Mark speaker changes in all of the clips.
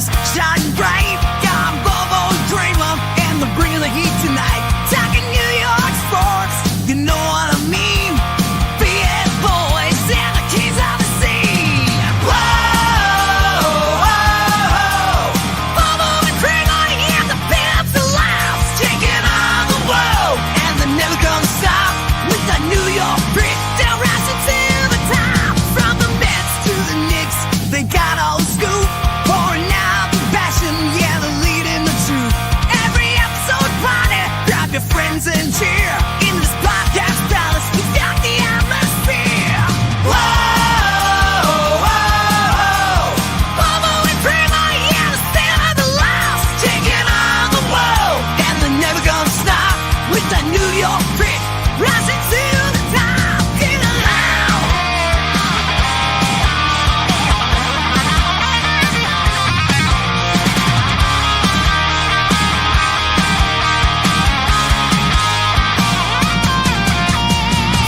Speaker 1: stars shining bright. I'm Bobo and Cramer, and they're bringing the heat tonight. Talking New York sports, you know what I mean. Big boys and the kings of the sea. Whoa, whoa, Bobo and Cramer, and the pimps are loud, taking on the world, and they're never gonna stop with the New York grit. They're rising to the top, from the Mets to the Knicks. They got all the scoop, pouring out the passion, yeah, they're leading the truth. Every episode party, grab your friends and cheer. In this podcast palace, we got the atmosphere. Whoa, whoa, Bobo and Cramer, yeah, the stand of the lost, taking on the world, and they're never gonna stop with the New York grit, rising to the top. Get it loud.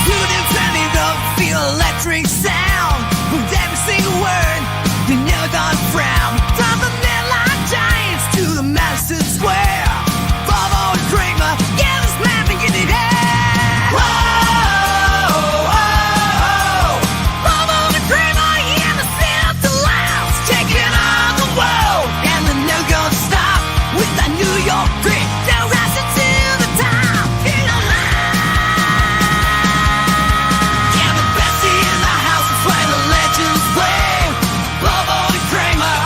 Speaker 1: Tune in, turn it up, feel electric sound. With every single word, you're never gonna frown. From the Midline Giants to the Madison Square, Bobo and Cramer, yeah, this man been getting it. Whoa, whoa, Bobo and Cramer, yeah, the stand up to loud, taking on the world, and they're never gonna stop with the New York grit. They're rising to the top. Get it loud. Yeah, the best in the house is where the legends play. Bobo and Cramer,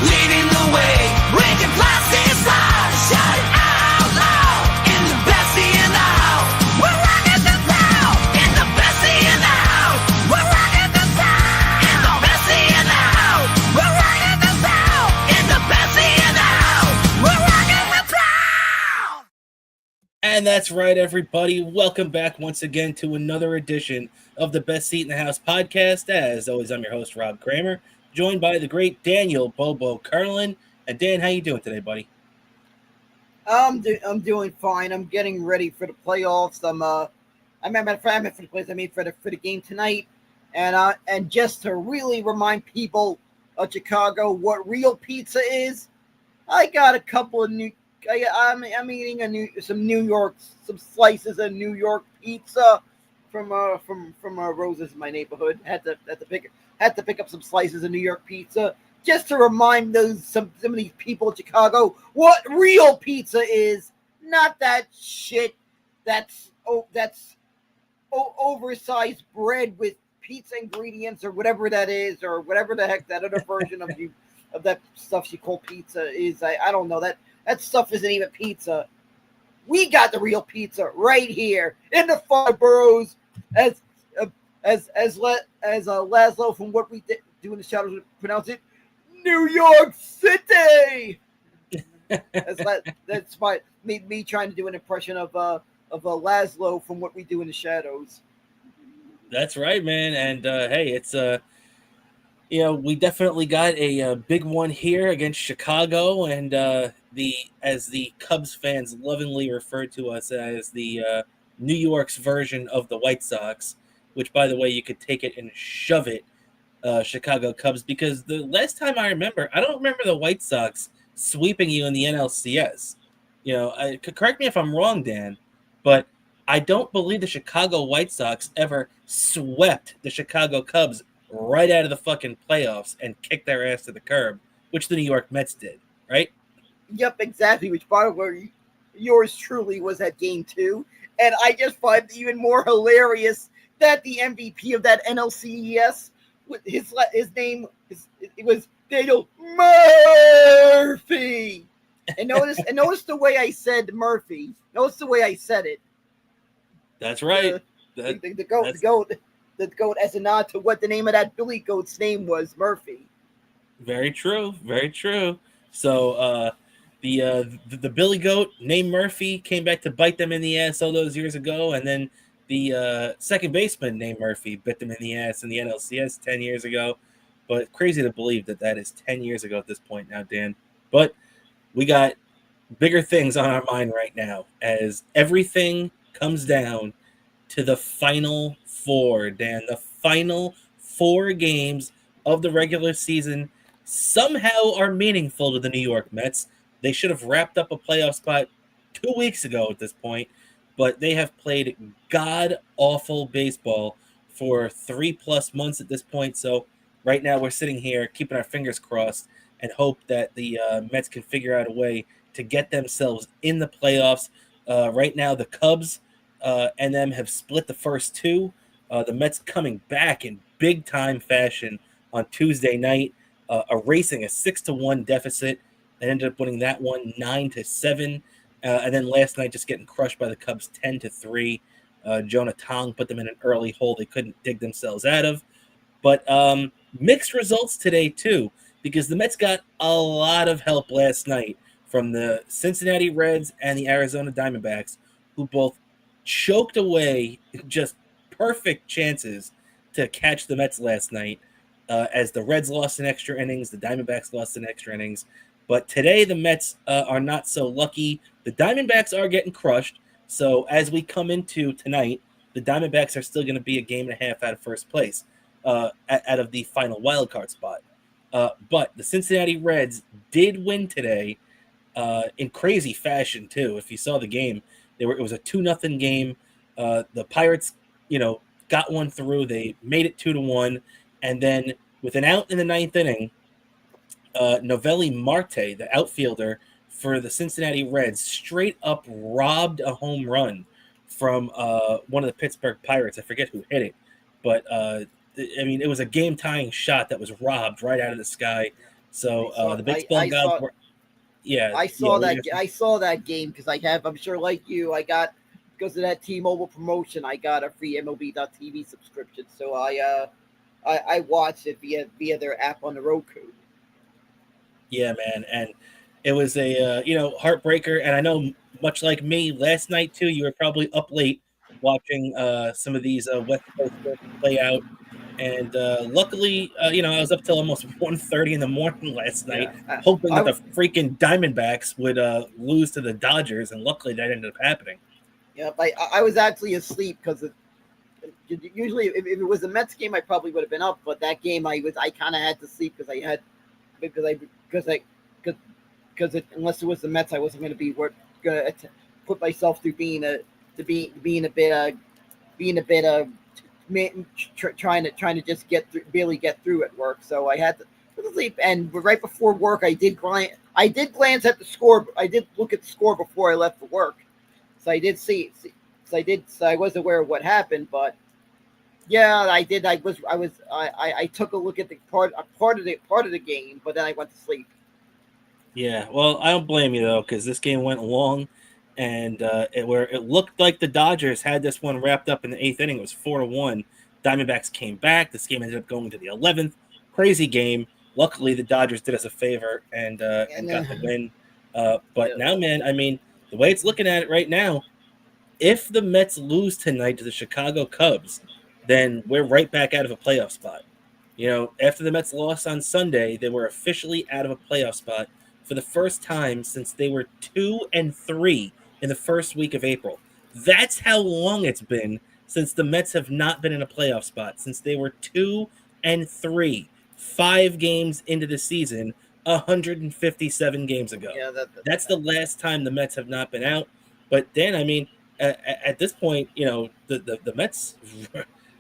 Speaker 1: leading the way. Breaking plastic slides, shout it out loud. And the best in the house, we're rocking the town. And the best in the house, we're rocking the town. And the best in the house, we're rocking the town. And the best in the house, we're rocking the town.
Speaker 2: And that's right, everybody. Welcome back once again to another edition of the Best Seat in the House podcast. As always, I'm your host, Rob Kramer, joined by the great Daniel Bobo Carlin. And Dan, how you doing today, buddy?
Speaker 3: I'm doing fine. I'm getting ready for the playoffs. I'm for the game tonight, and just to really remind people of Chicago what real pizza is, I got a couple of I'm eating some slices of New York pizza from Rose's in my neighborhood. Had to pick up some slices of New York pizza just to remind some of these people in Chicago what real pizza is. Not that shit that's oversized bread with pizza ingredients or whatever that is, or whatever the heck that other version of that stuff you call pizza is. I don't know. That stuff isn't even pizza. We got the real pizza right here in the five boroughs, as Laszlo from What We Do in the Shadows would pronounce it, New York City. That's me trying to do an impression of Laszlo from What We Do in the Shadows.
Speaker 2: That's right, man. And hey, it's we definitely got a big one here against Chicago, and as the Cubs fans lovingly refer to us as the New York's version of the White Sox, which, by the way, you could take it and shove it, Chicago Cubs, because the last time I don't remember the White Sox sweeping you in the NLCS. Correct me if I'm wrong, Dan, but I don't believe the Chicago White Sox ever swept the Chicago Cubs right out of the fucking playoffs and kicked their ass to the curb, which the New York Mets did, right?
Speaker 3: Yep, exactly. Which, by the way, yours truly was at game 2. And I just find it even more hilarious that the MVP of that NLCS, his name was Daniel Murphy. And notice the way I said Murphy. Notice the way I said it.
Speaker 2: That's right.
Speaker 3: The goat, as a nod to what the name of that Billy Goat's name was, Murphy.
Speaker 2: Very true. Very true. So the Billy Goat named Murphy came back to bite them in the ass all those years ago, and then the second baseman named Murphy bit them in the ass in the NLCS 10 years ago. But crazy to believe that is 10 years ago at this point now, Dan. But we got bigger things on our mind right now, as everything comes down to the Final Four, Dan. The final 4 games of the regular season somehow are meaningful to the New York Mets. They should have wrapped up a playoff spot 2 weeks ago at this point, but they have played god awful baseball for 3+ months at this point. So right now we're sitting here keeping our fingers crossed and hope that the Mets can figure out a way to get themselves in the playoffs. Right now, the Cubs and them have split the first two. The Mets coming back in big time fashion on Tuesday night, erasing a 6-1 deficit. They ended up winning that one 9-7. And then last night, just getting crushed by the Cubs 10-3. Jonah Tong put them in an early hole they couldn't dig themselves out of. But mixed results today, too, because the Mets got a lot of help last night from the Cincinnati Reds and the Arizona Diamondbacks, who both choked away just perfect chances to catch the Mets last night. As the Reds lost in extra innings, the Diamondbacks lost in extra innings. But today, the Mets are not so lucky. The Diamondbacks are getting crushed. So as we come into tonight, the Diamondbacks are still going to be a game and a half out of first place, out of the final wild card spot. But the Cincinnati Reds did win today in crazy fashion, too. If you saw the game, it was a 2-0 game. The Pirates, got one through. They made it 2-1. And then with an out in the ninth inning, Novelli Marte, the outfielder for the Cincinnati Reds, straight up robbed a home run from one of the Pittsburgh Pirates. I forget who hit it, but it was a game-tying shot that was robbed right out of the sky. So the baseball gods were. Yeah,
Speaker 3: I saw that game because I'm sure like you, because of that T-Mobile promotion, I got a free MLB.TV subscription. So I watched it via their app on the Roku.
Speaker 2: Yeah, man, and it was a heartbreaker. And I know, much like me, last night too, you were probably up late watching some of these West Coast play out. And luckily, I was up till almost 1:30 in the morning last night, hoping that the freaking Diamondbacks would lose to the Dodgers, and luckily that ended up happening.
Speaker 3: Yeah, I was actually asleep because usually if it was a Mets game, I probably would have been up. But that game, I kind of had to sleep because unless it was the Mets, I wasn't going to be going to put myself through being a bit trying to just barely get through at work. So I had to sleep. And right before work, I did glance at the score. I did look at the score before I left for work. So I did see. So I was aware of what happened, but yeah, I did. I took a look at the part of the game, but then I went to sleep.
Speaker 2: Yeah, well, I don't blame you though, because this game went long, and it looked like the Dodgers had this one wrapped up in the eighth inning. It was 4-1. Diamondbacks came back. This game ended up going to the 11th. Crazy game. Luckily, the Dodgers did us a favor and got the win. But now, man, the way it's looking at it right now, if the Mets lose tonight to the Chicago Cubs, then we're right back out of a playoff spot. After the Mets lost on Sunday, they were officially out of a playoff spot for the first time since they were 2-3 in the first week of April. That's how long it's been since the Mets have not been in a playoff spot, since they were 2-3, 5 games into the season, 157 games ago.
Speaker 3: Yeah,
Speaker 2: that's the last time the Mets have not been out. But then, at this point, the Mets,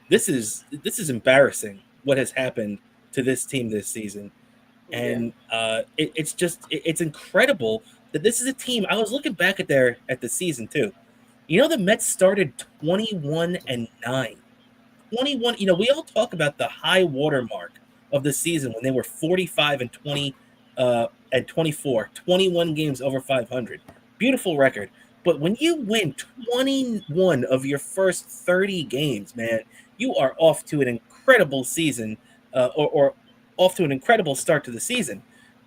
Speaker 2: this is embarrassing what has happened to this team this season. And it's incredible that this is a team. I was looking back at the season too. The Mets started 21-9. 21, we all talk about the high water mark of the season when they were 45-20 and 24, 21 games over 500. Beautiful record. But when you win 21 of your first 30 games, man, you are off to an incredible season, or off to an incredible start to the season.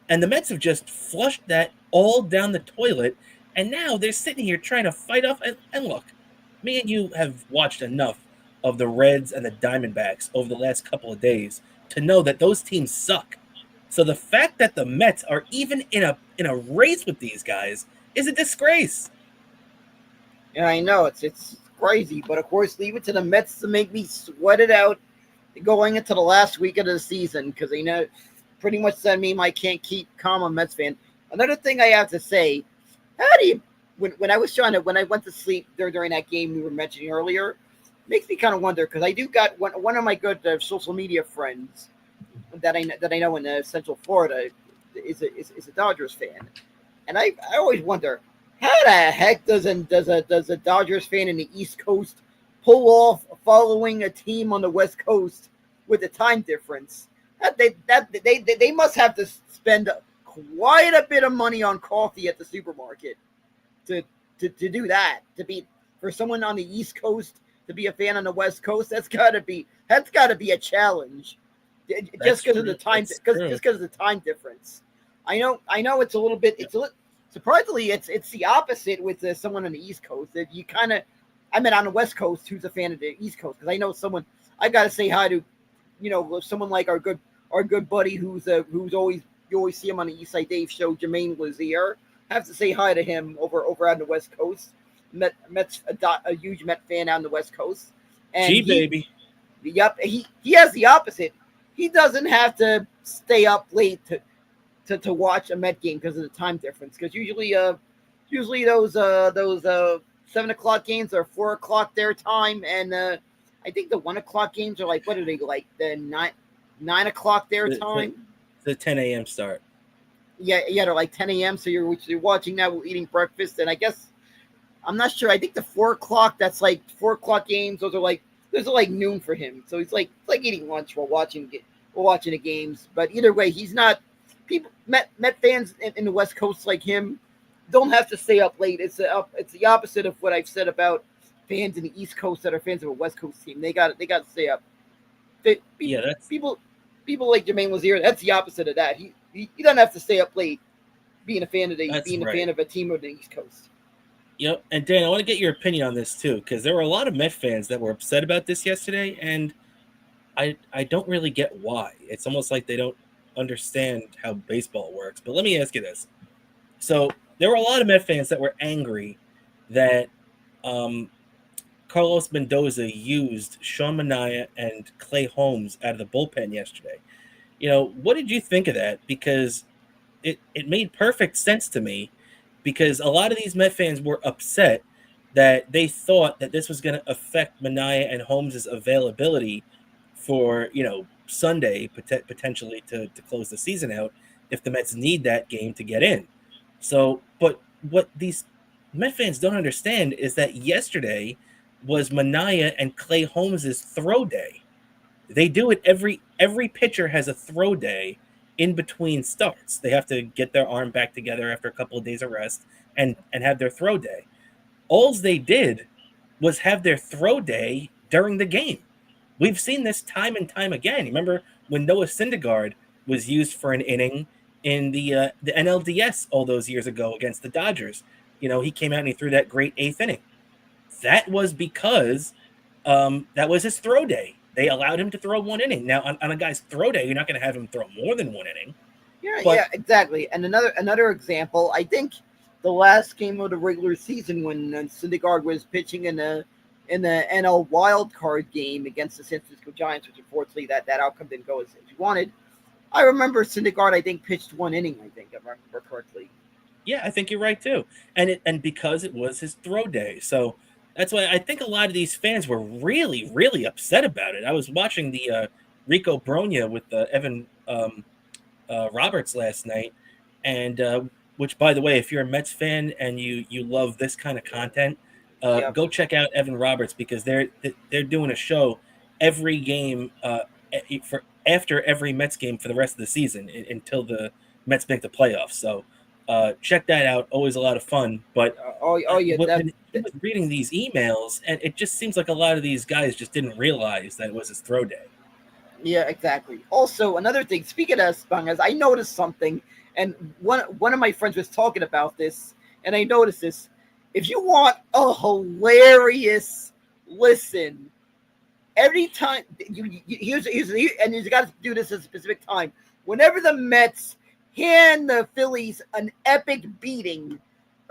Speaker 2: And the Mets have just flushed that all down the toilet, and now they're sitting here trying to fight off. And look, me and you have watched enough of the Reds and the Diamondbacks over the last couple of days to know that those teams suck. So the fact that the Mets are even in a race with these guys is a disgrace.
Speaker 3: Yeah, I know it's crazy, but of course, leave it to the Mets to make me sweat it out going into the last week of the season because pretty much that meme I can't keep calm on Mets fan. Another thing I have to say, how do you when I went to sleep during that game we were mentioning earlier, makes me kind of wonder because I do got one of my good social media friends that I know in Central Florida is a Dodgers fan, and I always wonder how the heck does a Dodgers fan in the East Coast pull off following a team on the West Coast with the time difference? They must have to spend quite a bit of money on coffee at the supermarket to do that. To be for someone on the East Coast to be a fan on the West Coast, that's gotta be a challenge. Just because of the time, because of the time difference. I know it's a little bit. Surprisingly, it's the opposite with someone on the East Coast. That you kind of, I mean, on the West Coast, who's a fan of the East Coast? Because I know someone. I got to say hi to, someone like our good buddy who's always you always see him on the East Side Dave show, Jermaine Lazier. I have to say hi to him over on the West Coast. Met's a huge Met fan out on the West Coast. And
Speaker 2: baby.
Speaker 3: Yep, he has the opposite. He doesn't have to stay up late to watch a Met game because of the time difference. Because usually those 7:00 games are 4:00 their time, and I think the 1:00 games are like, what are they like, the 9:00 their time?
Speaker 2: The 10 a.m. start.
Speaker 3: Yeah, they're like 10 a.m. So you're watching that while eating breakfast, and I guess I'm not sure. I think the 4:00, that's like 4:00 games. Those are like noon for him. So it's like eating lunch while watching the games. But either way, he's not. People Met fans in the West Coast like him don't have to stay up late. It's the opposite of what I've said about fans in the East Coast that are fans of a West Coast team. They got to stay up. That's people like Jermaine Lazier. That's the opposite of that. He doesn't have to stay up late being a fan of a fan of a team of the East Coast.
Speaker 2: Yep. And Dan, I want to get your opinion on this too, because there were a lot of Met fans that were upset about this yesterday, and I don't really get why. It's almost like they don't understand how baseball works. But let me ask you this. So there were a lot of Met fans that were angry that Carlos Mendoza used Sean Manaea and Clay Holmes out of the bullpen yesterday. What did you think of that? Because it made perfect sense to me, because a lot of these Met fans were upset that they thought that this was going to affect Manaea and Holmes' availability for, Sunday, potentially to close the season out if the Mets need that game to get in. So, but what these Met fans don't understand is that yesterday was Manaea and Clay Holmes' throw day. They do it every pitcher has a throw day in between starts. They have to get their arm back together after a couple of days of rest and have their throw day. All they did was have their throw day during the game. We've seen this time and time again. Remember when Noah Syndergaard was used for an inning in the NLDS all those years ago against the Dodgers? He came out and he threw that great 8th inning. That was because that was his throw day. They allowed him to throw one inning. Now, on a guy's throw day, you're not going to have him throw more than one inning.
Speaker 3: Yeah, exactly. And another example, I think the last game of the regular season when Syndergaard was pitching in the NL wild card game against the San Francisco Giants, which unfortunately that outcome didn't go as he wanted. I remember Syndergaard, I think, pitched one inning, I think, if I remember correctly.
Speaker 2: Yeah, I think you're right, too. And because it was his throw day. So that's why I think a lot of these fans were really, really upset about it. I was watching the Rico Bronya with Evan Roberts last night, and which, by the way, if you're a Mets fan and you love this kind of content, go check out Evan Roberts, because they're doing a show every game for after every Mets game for the rest of the season until the Mets make the playoffs. So check that out. Always a lot of fun. But I was reading these emails, and it just seems like a lot of these guys just didn't realize that it was his throw day.
Speaker 3: Yeah, exactly. Also, another thing, speaking of Spungas, I noticed something, and one of my friends was talking about this, and I noticed this. If you want a hilarious listen, every time you got to do this at a specific time. Whenever the Mets hand the Phillies an epic beating,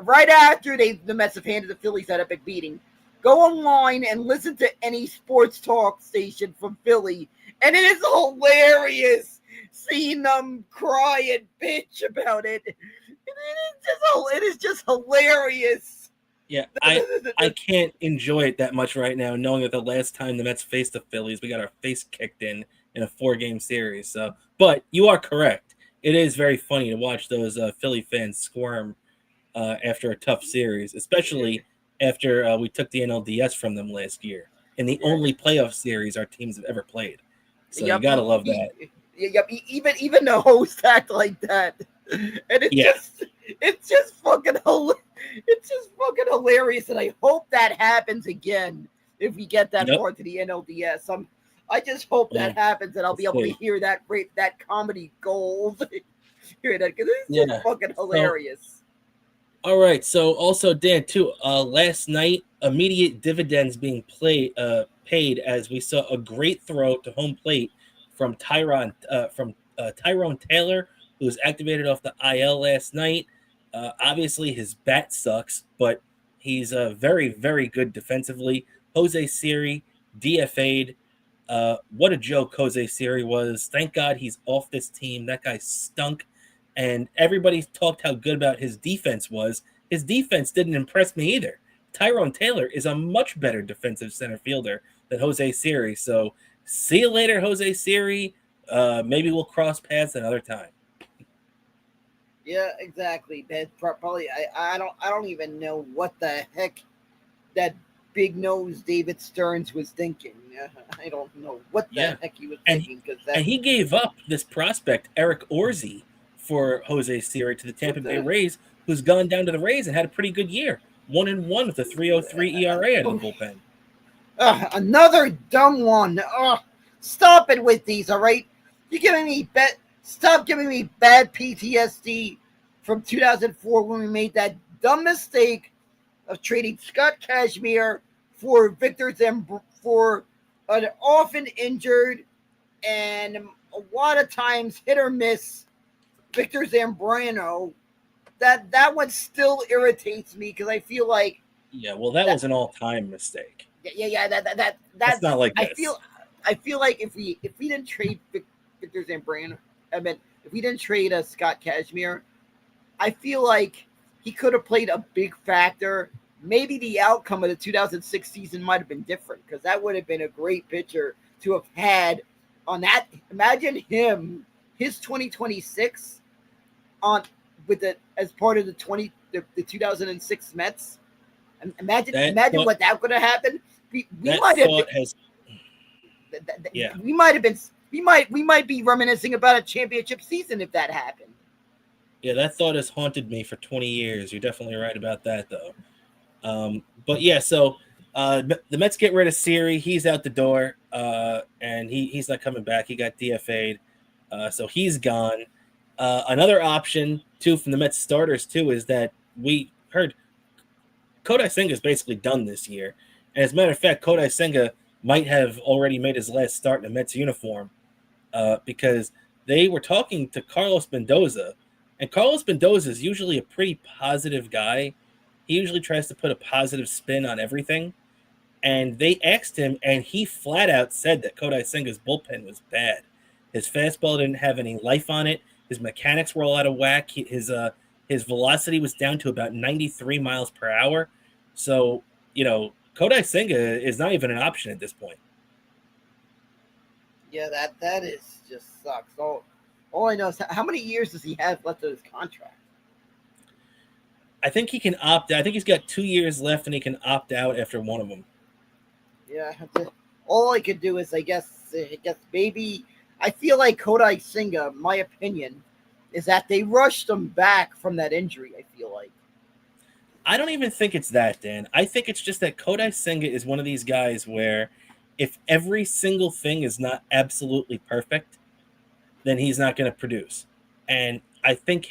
Speaker 3: right after the Mets have handed the Phillies that epic beating, go online and listen to any sports talk station from Philly, and it is hilarious. seeing them cry and bitch about it. It is just hilarious.
Speaker 2: Yeah, I can't enjoy it that much right now, knowing that the last time the Mets faced the Phillies, we got our face kicked in a 4-game series. So, but you are correct. It is very funny to watch those Philly fans squirm after a tough series, especially after we took the NLDS from them last year in the only playoff series our teams have ever played. So you gotta love that.
Speaker 3: Yep, even the host act like that, and it's just fucking hilarious, and I hope that happens again if we get that far to the NLDS. I just hope that happens, and I'll be able to hear that comedy gold. Hear that because it's just fucking hilarious.
Speaker 2: All right, so also Dan too. Last night, immediate dividends being paid as we saw a great throw to home plate from Tyrone Taylor, who was activated off the IL last night. Obviously, his bat sucks, but he's very, very good defensively. Jose Siri DFA'd. What a joke Jose Siri was. Thank God he's off this team. That guy stunk. And everybody talked how good about his defense was. His defense didn't impress me either. Tyrone Taylor is a much better defensive center fielder than Jose Siri. So see you later, Jose Siri. Maybe we'll cross paths another time.
Speaker 3: Yeah, exactly. Probably. I don't even know what the heck that big nose David Stearns was thinking. I don't know what the heck he was thinking.
Speaker 2: And he gave up this prospect, Eric Orzi, for Jose Siri to the Tampa Bay Rays, who's gone down to the Rays and had a pretty good year. 1-1 with a 3.03 ERA out of the bullpen.
Speaker 3: Another dumb one. Stop it with these, all right? You're giving me stop giving me bad PTSD from 2004 when we made that dumb mistake of trading Scott Kazmir for for an often injured and a lot of times hit or miss Victor Zambrano. That one still irritates me because I feel like
Speaker 2: that was an all-time mistake.
Speaker 3: That's
Speaker 2: not like this.
Speaker 3: I feel like if we didn't trade Victor Zambrano, if we didn't trade Scott Kazmir, I feel like he could have played a big factor. Maybe the outcome of the 2006 season might have been different because that would have been a great pitcher to have had on that. Imagine his 2026 as part of the 2006 Mets. Imagine what that could have happened. We might be reminiscing about a championship season if that happened.
Speaker 2: Yeah, that thought has haunted me for 20 years. You're definitely right about that, though. But yeah, so the Mets get rid of Siri. He's out the door, and he's not coming back. He got DFA'd, so he's gone. Another option, too, from the Mets starters, too, is that we heard Kodai Senga is basically done this year. And as a matter of fact, Kodai Senga might have already made his last start in a Mets uniform because they were talking to Carlos Mendoza. And Carlos Mendoza is usually a pretty positive guy. He usually tries to put a positive spin on everything. And they asked him, and he flat out said that Kodai Senga's bullpen was bad. His fastball didn't have any life on it. His mechanics were all out of whack. His velocity was down to about 93 miles per hour. So, Kodai Senga is not even an option at this point.
Speaker 3: Yeah, that is just sucks. So all I know is how many years does he have left of his contract?
Speaker 2: I think he can opt out. I think he's got 2 years left, and he can opt out after one of them.
Speaker 3: Yeah, all I could do is I guess maybe I feel like Kodai Senga, my opinion, is that they rushed him back from that injury. I feel like.
Speaker 2: I don't even think it's that, Dan. I think it's just that Kodai Senga is one of these guys where if every single thing is not absolutely perfect, then he's not going to produce. And I think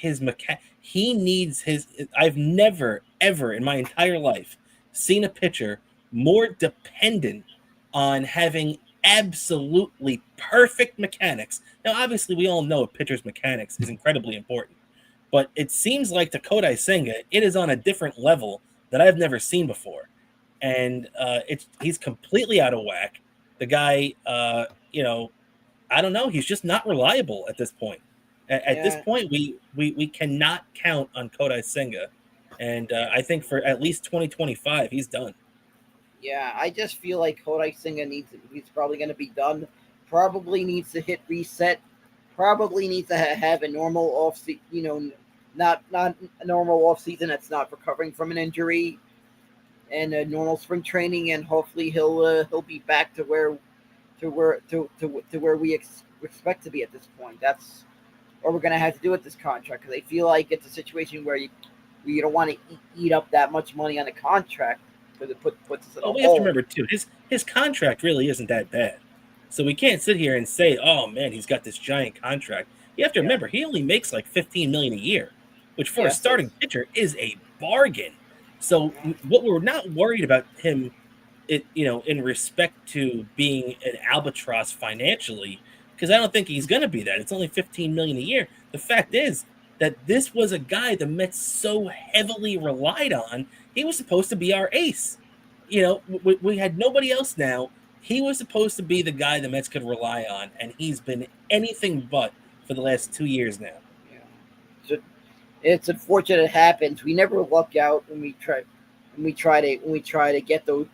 Speaker 2: he needs his – I've never, ever in my entire life seen a pitcher more dependent on having absolutely perfect mechanics. Now, obviously, we all know a pitcher's mechanics is incredibly important. But it seems like to Kodai Senga, it is on a different level that I've never seen before. And he's completely out of whack. The guy, I don't know. He's just not reliable at this point. At this
Speaker 3: Yeah,
Speaker 2: point, we cannot count on Kodai Senga, and I think for at least 2025, he's done.
Speaker 3: yeah. I just feel like Kodai Senga he's probably going to be done. Probably needs to hit reset. Probably needs to have a normal off season. Not a normal off season that's not recovering from an injury, and a normal spring training, and hopefully he'll be back to where we expect to be at this point. That's what we're gonna have to do with this contract, because I feel like it's a situation where you don't want to eat up that much money on a contract because it puts us in a
Speaker 2: Well, we have to
Speaker 3: hole.
Speaker 2: remember too, his contract really isn't that bad. So we can't sit here and say, "Oh man, he's got this giant contract." You have to
Speaker 3: Yeah,
Speaker 2: remember he only makes like 15 million a year, which for a
Speaker 3: yeah,
Speaker 2: starting pitcher is a bargain. So what we're not worried about him, in respect to being an albatross financially, because I don't think he's going to be that. It's only 15 million a year. The fact is that this was a guy the Mets so heavily relied on. He was supposed to be our ace. We had nobody else now. He was supposed to be the guy the Mets could rely on, and he's been anything but for the last 2 years now.
Speaker 3: yeah. So it's unfortunate it happens. We never luck out when we try to get those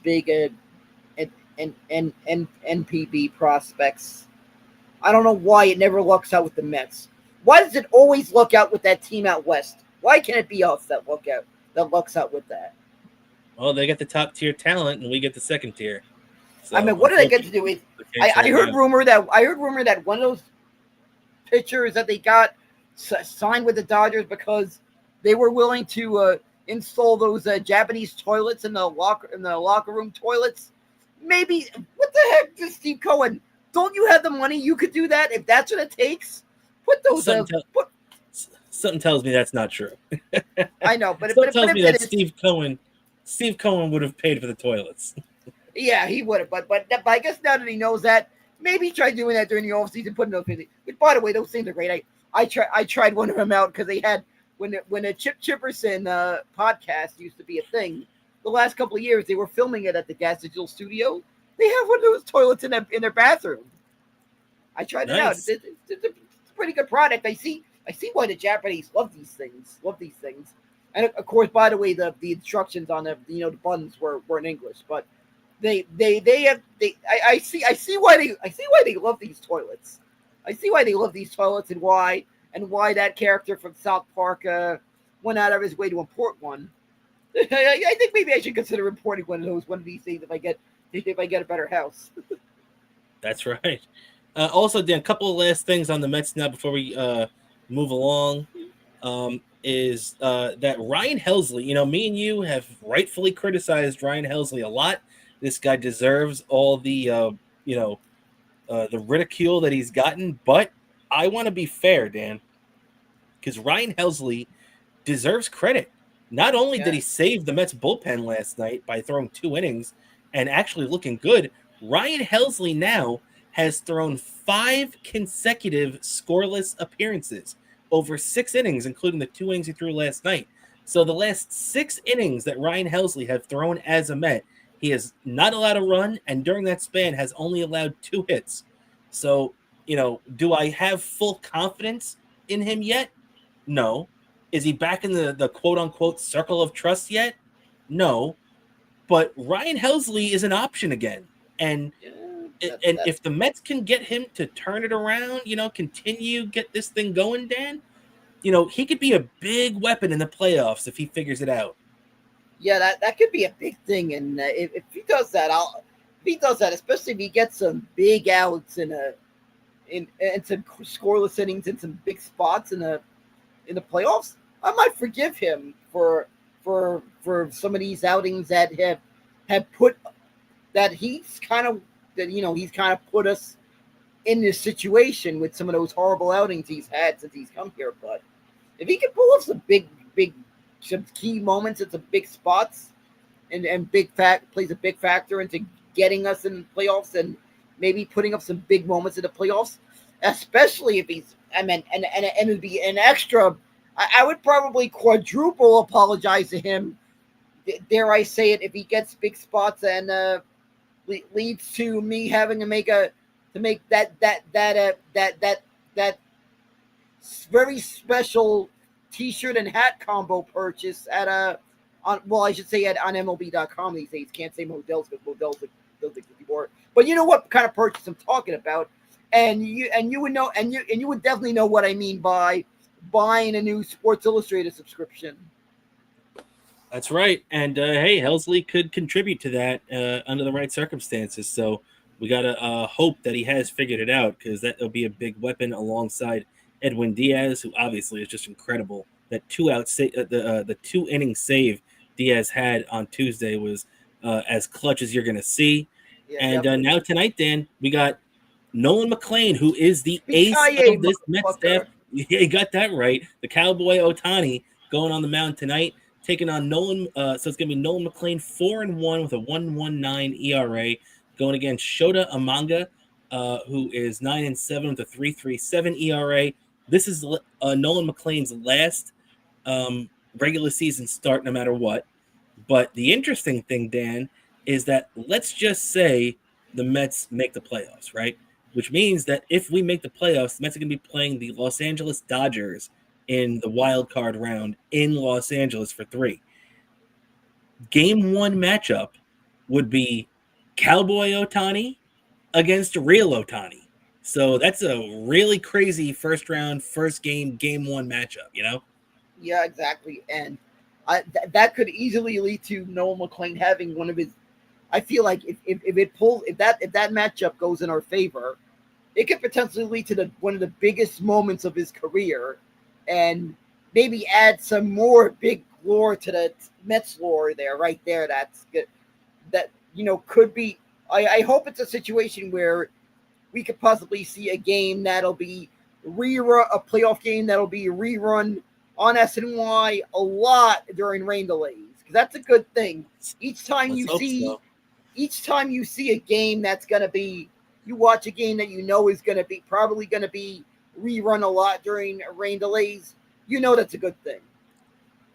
Speaker 3: big and NPB prospects. I don't know why it never lucks out with the Mets. Why does it always luck out with that team out west? Why can't it be us that lucks out with that?
Speaker 2: Well, they get the top tier talent, and we get the second tier.
Speaker 3: I
Speaker 2: So
Speaker 3: mean, what did I get to do with?
Speaker 2: the case
Speaker 3: I
Speaker 2: right
Speaker 3: heard
Speaker 2: now.
Speaker 3: rumor that one of those pitchers that they got signed with the Dodgers because they were willing to install those Japanese toilets in the locker room toilets. Maybe what the heck, is Steve Cohen? Don't you have the money? You could do that if that's what it takes. Put those.
Speaker 2: Something tells me that's not true.
Speaker 3: I know, but
Speaker 2: Something tells
Speaker 3: if
Speaker 2: me
Speaker 3: it
Speaker 2: that
Speaker 3: is,
Speaker 2: Steve Cohen would have paid for the toilets.
Speaker 3: yeah, he would have. But I guess now that he knows that, maybe try doing that during the off season, putting those things. But by the way, those things are great. I tried one of them out because they had when a Chip Chipperson podcast used to be a thing. The last couple of years, they were filming it at the Gas Digital Studio. They have one of those toilets in their bathroom. I tried it out.
Speaker 2: Nice.
Speaker 3: It's a pretty good product. I see why the Japanese love these things. And of course, by the way, the instructions on the buttons were in English, but I see why they love these toilets. I see why they love these toilets and why that character from South Park went out of his way to import one. I think maybe I should consider importing one of these things if I get a better house.
Speaker 2: That's right. Also, Dan, a couple of last things on the Mets now before we move along. Is that Ryan Helsley? Me and you have rightfully criticized Ryan Helsley a lot. This guy deserves all the the ridicule that he's gotten, but I want to be fair, Dan, because Ryan Helsley deserves credit. Not only did
Speaker 3: Yeah.
Speaker 2: he save the Mets bullpen last night by throwing 2 innings and actually looking good, Ryan Helsley now has thrown 5 consecutive scoreless appearances over 6 innings, including the 2 innings he threw last night. So the last 6 innings that Ryan Helsley have thrown as a Met, he has not allowed a run, and during that span has only allowed 2 hits. So, do I have full confidence in him yet? No. Is he back in the quote-unquote circle of trust yet? No. But Ryan Helsley is an option again. And
Speaker 3: Yeah,
Speaker 2: and if the Mets can get him to turn it around, get this thing going, Dan, he could be a big weapon in the playoffs if he figures it out.
Speaker 3: yeah, that could be a big thing, and if he does that, especially if he gets some big outs in some scoreless innings in some big spots in the playoffs, I might forgive him for some of these outings that have put that he's kind of put us in this situation with some of those horrible outings he's had since he's come here. But if he can pull off some some key moments at some big spots and plays a big factor into getting us in the playoffs and maybe putting up some big moments in the playoffs, especially if and it'd be an extra. I would probably quadruple apologize to him. Dare I say it? If he gets big spots and leads to me having to make a to make that very special T-shirt and hat combo purchase at on MLB.com these days. Can't say Modell's because Modell's doesn't anymore. But you know what kind of purchase I'm talking about, and you would know, and you would definitely know what I mean by buying a new Sports Illustrated subscription.
Speaker 2: That's right. And hey, Helsley could contribute to that under the right circumstances. So we got to hope that he has figured it out, because that'll be a big weapon alongside Edwin Diaz, who obviously is just incredible. That the 2-inning save Diaz had on Tuesday was as clutch as you're going to see.
Speaker 3: Yeah,
Speaker 2: And now tonight, Dan, we got Nolan McLean, who is the ace
Speaker 3: Yippee-ki-yay,
Speaker 2: of this Mets staff.
Speaker 3: motherfucker.
Speaker 2: Yeah, you got that right. The Cowboy Ohtani going on the mound tonight, taking on Nolan. So it's going to be Nolan McLean, 4-1 with a 1.19 ERA, going against Shota Amanga, who is 9-7 with a 3.37 ERA. This is Nolan McLean's last regular season start, no matter what. But the interesting thing, Dan, is that let's just say the Mets make the playoffs, right? Which means that if we make the playoffs, the Mets are going to be playing the Los Angeles Dodgers in the wild card round in Los Angeles for 3. Game 1 matchup would be Cowboy Ohtani against real Ohtani. So that's a really crazy first round, first game 1 matchup, you know?
Speaker 3: Yeah, exactly. And that could easily lead to Nolan McLean having one of his. I feel like if that matchup goes in our favor, it could potentially lead to one of the biggest moments of his career, and maybe add some more big lore to the Mets lore there, right there. That's good. That could be. I hope it's a situation where we could possibly see a game that'll be a playoff game that'll be rerun on SNY a lot during rain delays, because that's a good thing. Each time you see a game that's gonna be, you watch a game that is probably gonna be rerun a lot during rain delays, that's a good thing.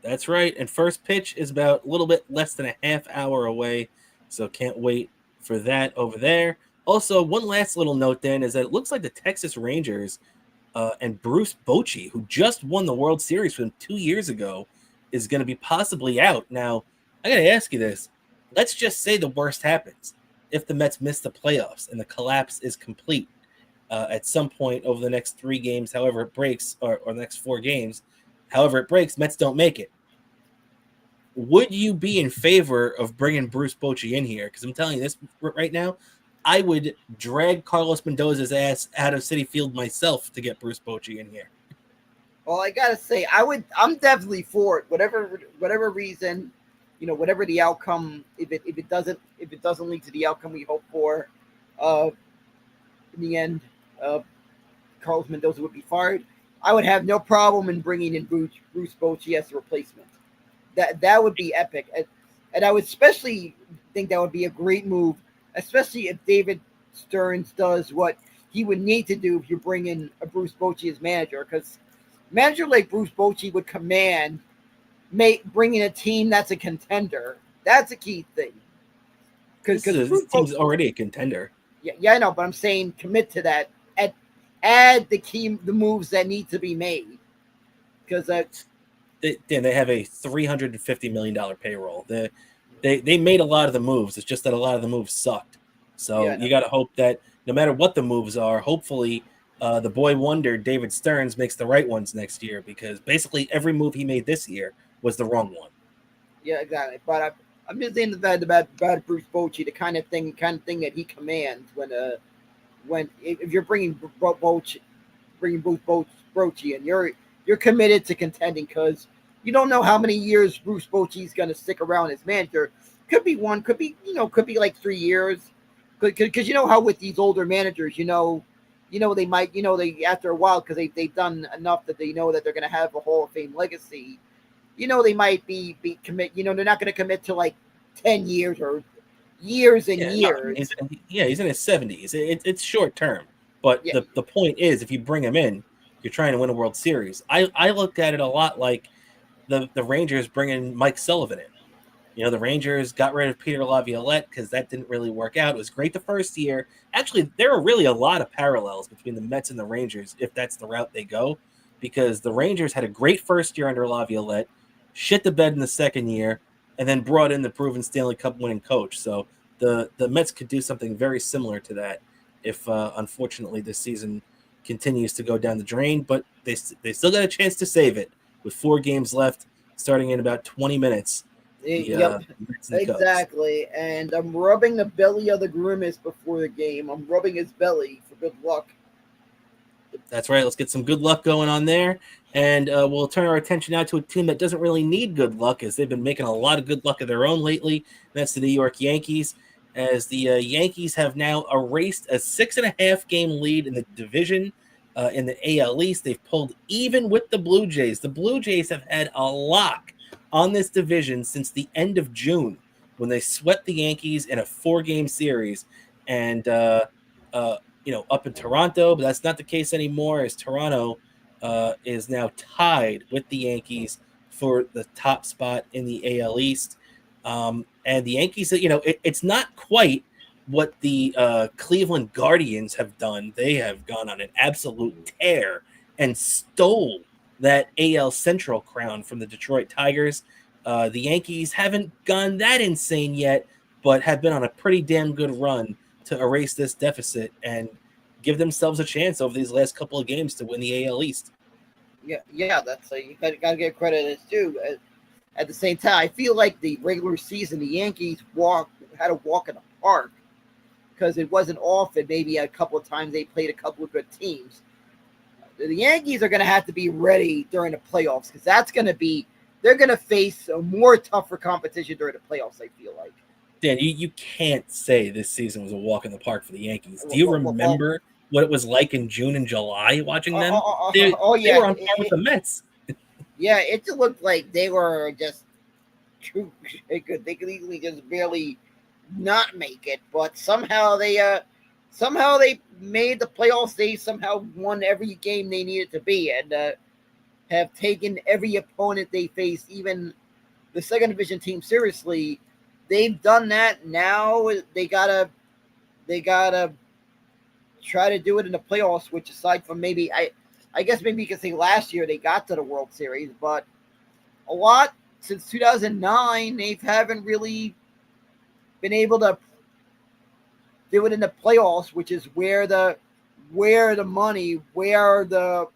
Speaker 2: That's right. And first pitch is about a little bit less than a half hour away, so can't wait for that over there. Also, one last little note, then, is that it looks like the Texas Rangers and Bruce Bochy, who just won the World Series from 2 years ago, is going to be possibly out. Now, I got to ask you this. Let's just say the worst happens. If the Mets miss the playoffs and the collapse is complete at some point over the next 3 games, however it breaks, or the next 4 games, however it breaks, Mets don't make it. Would you be in favor of bringing Bruce Bochy in here? Because I'm telling you this right now, I would drag Carlos Mendoza's ass out of Citi Field myself to get Bruce Bochy in here.
Speaker 3: Well, I gotta say, I'm definitely for it. Whatever reason, whatever the outcome, if it doesn't lead to the outcome we hope for, in the end, Carlos Mendoza would be fired. I would have no problem in bringing in Bruce Bochy as a replacement. That would be epic, and I would especially think that would be a great move, especially if David Stearns does what he would need to do if you bring in a Bruce Bochy as manager, because manager like Bruce Bochy would command bringing a team that's a contender. That's a key thing.
Speaker 2: Because this team's already a contender.
Speaker 3: Yeah, I know, but I'm saying commit to that. Add the moves that need to be made, because
Speaker 2: they have a $350 million payroll. They made a lot of the moves. It's just that a lot of the moves sucked. So you got to hope that no matter what the moves are, hopefully the boy wonder David Stearns makes the right ones next year, because basically every move he made this year was the wrong one.
Speaker 3: Yeah, exactly. But I'm just saying about Bruce Bochy, the kind of thing that he commands when if you're bringing Bruce Bochy and you're committed to contending, because you don't know how many years Bruce Bochy is going to stick around as manager. Could be 1, could be like 3 years, because how with these older managers, they might, they after a while, because they've done enough that they know that they're going to have a Hall of Fame legacy. They might be commit. They're not going to commit to like 10 years or years and years.
Speaker 2: He's in his 70s. It's short term, but the point is, if you bring him in, you're trying to win a World Series. I looked at it a lot like the Rangers bringing Mike Sullivan in. The Rangers got rid of Peter Laviolette because that didn't really work out. It was great the first year. Actually, there are really a lot of parallels between the Mets and the Rangers if that's the route they go, because the Rangers had a great first year under Laviolette, shit the bed in the second year, and then brought in the proven Stanley Cup winning coach. So the Mets could do something very similar to that if, unfortunately, this season continues to go down the drain. But they still got a chance to save it with 4 games left, starting in about 20 minutes.
Speaker 3: Yep, exactly. And I'm rubbing the belly of the Grimace before the game. I'm rubbing his belly for good luck.
Speaker 2: That's right. Let's get some good luck going on there. And we'll turn our attention now to a team that doesn't really need good luck, as they've been making a lot of good luck of their own lately. That's the New York Yankees, as the Yankees have now erased a 6.5 game lead in the division. In the AL East, they've pulled even with the Blue Jays. The Blue Jays have had a lock on this division since the end of June, when they swept the Yankees in a 4-game series. And up in Toronto, but that's not the case anymore, as Toronto is now tied with the Yankees for the top spot in the AL East. And the Yankees, it's not quite what the Cleveland Guardians have done. They have gone on an absolute tear and stole that AL Central crown from the Detroit Tigers. The Yankees haven't gone that insane yet, but have been on a pretty damn good run to erase this deficit and give themselves a chance over these last couple of games to win the AL East.
Speaker 3: Yeah, that's you got to give credit as too. At the same time, I feel like the regular season, the Yankees had a walk in the park, because it wasn't often. Maybe a couple of times they played a couple of good teams. The Yankees are going to have to be ready during the playoffs, because they're going to face a more tougher competition during the playoffs, I feel like.
Speaker 2: Dan, you can't say this season was a walk in the park for the Yankees. Do you remember what it was like in June and July watching them? They were on par with the Mets.
Speaker 3: Yeah, it just looked like they were just they could easily just barely not make it, but somehow they made the playoffs. They somehow won every game they needed to be, and have taken every opponent they faced, even the second division team, seriously. They've done that. Now they gotta try to do it in the playoffs, which, aside from maybe I guess maybe you can say last year they got to the World Series, but a lot since 2009 they haven't really been able to do it in the playoffs, which is where the money, where the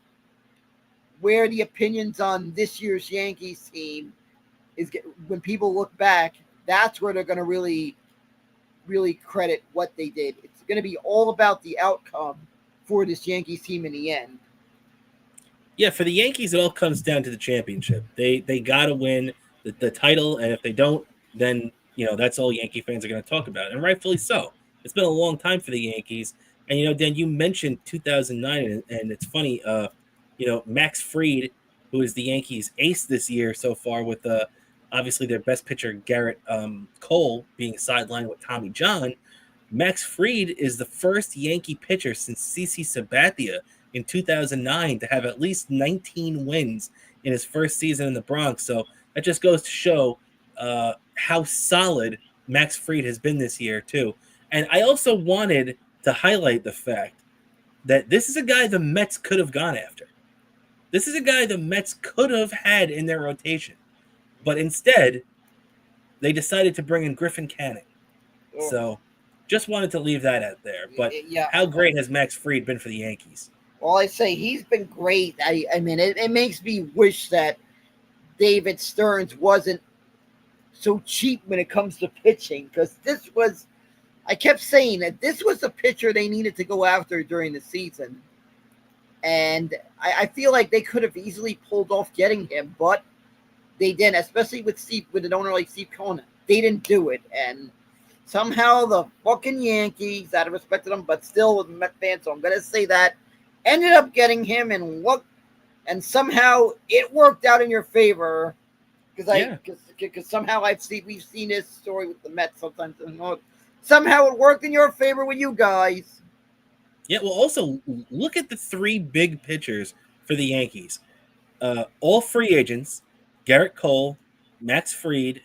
Speaker 3: opinions on this year's Yankees team is. When people look back, that's where they're going to really credit what they did. It's going to be all about the outcome for this Yankees team in the end.
Speaker 2: Yeah, for the Yankees, it all comes down to the championship. They got to win the title, and if they don't, then that's all Yankee fans are going to talk about, and rightfully so. It's been a long time for the Yankees, and Dan, you mentioned 2009, and it's funny. Max Fried, who is the Yankees' ace this year so far, with obviously their best pitcher Garrett Cole being sidelined with Tommy John. Max Fried is the first Yankee pitcher since CC Sabathia in 2009 to have at least 19 wins in his first season in the Bronx. So that just goes to show how solid Max Fried has been this year too. And I also wanted to highlight the fact that this is a guy the Mets could have gone after. This is a guy the Mets could have had in their rotation. But instead, they decided to bring in Griffin Canning.
Speaker 3: Oh.
Speaker 2: So just wanted to leave that out there. But how great has Max Fried been for the Yankees?
Speaker 3: Well, I say he's been great. I mean, it makes me wish that David Stearns wasn't so cheap when it comes to pitching, because I kept saying that this was the pitcher they needed to go after during the season. And I feel like they could have easily pulled off getting him, but they didn't, especially with an owner like Steve Cohen. They didn't do it. And somehow the fucking Yankees, out of respect to them, but still with Met fans, so I'm going to say that, ended up getting him, and somehow it worked out in your favor. Because somehow we've seen this story with the Mets sometimes. Somehow it worked in your favor with you guys.
Speaker 2: Yeah, well, also, look at the 3 big pitchers for the Yankees. All free agents: Garrett Cole, Max Fried,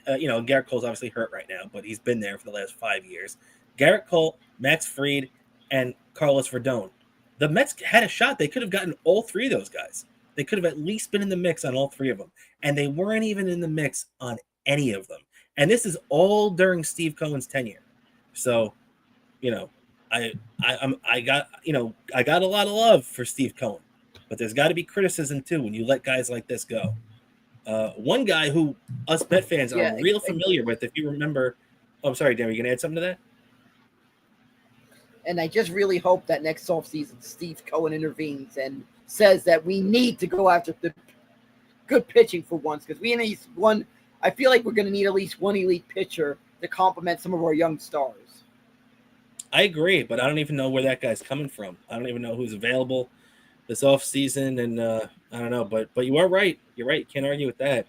Speaker 2: Garrett Cole's obviously hurt right now, but he's been there for the last 5 years. Garrett Cole, Max Fried, and Carlos Verdon. The Mets had a shot. They could have gotten all three of those guys. They could have at least been in the mix on all three of them. And they weren't even in the mix on any of them. And this is all during Steve Cohen's tenure. So, I got a lot of love for Steve Cohen, but there's got to be criticism too when you let guys like this go. One guy who us Met fans are real familiar with, if you remember. Oh, I'm sorry, Dan, are you gonna add something to that?
Speaker 3: And I just really hope that next offseason Steve Cohen intervenes and says that we need to go after the good pitching for once, because we need one. I feel like we're going to need at least one elite pitcher to complement some of our young stars.
Speaker 2: I agree, but I don't even know where that guy's coming from. I don't even know who's available this offseason, and I don't know. But you are right. You're right. You can't argue with that.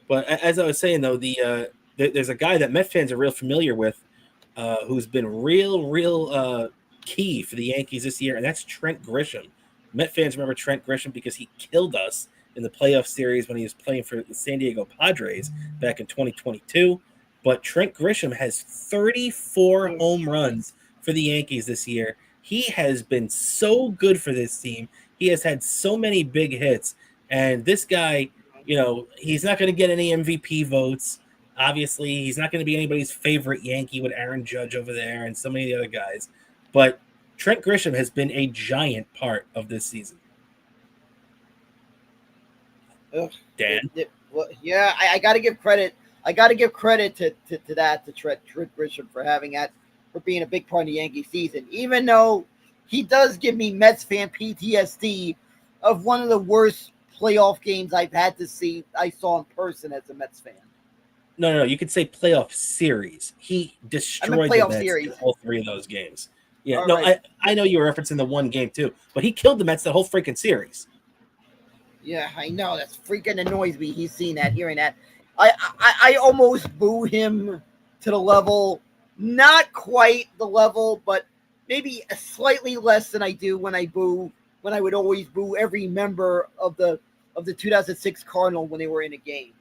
Speaker 2: But as I was saying, though, there's a guy that Met fans are real familiar with who's been real key for the Yankees this year, and that's Trent Grisham. Met fans remember Trent Grisham because he killed us in the playoff series when he was playing for the San Diego Padres back in 2022. But Trent Grisham has 34 home runs for the Yankees this year. He has been so good for this team. He has had so many big hits. And this guy, he's not going to get any MVP votes. Obviously, he's not going to be anybody's favorite Yankee with Aaron Judge over there and so many of the other guys. But Trent Grisham has been a giant part of this season. Dan?
Speaker 3: Yeah, I got to give credit. I got to give credit to Trent Grisham for being a big part of the Yankee season, even though he does give me Mets fan PTSD of one of the worst playoff games I saw in person as a Mets fan.
Speaker 2: No, you could say playoff series. He destroyed the Mets
Speaker 3: series
Speaker 2: in all three of those games. Yeah,
Speaker 3: right.
Speaker 2: I know you were referencing the one game too, but he killed the Mets the whole freaking series.
Speaker 3: Yeah, I know. That's freaking annoys me. He's seeing that, hearing that. I almost boo him to the level, not quite the level, but maybe slightly less than I do when I would always boo every member of the 2006 Cardinal when they were in a game.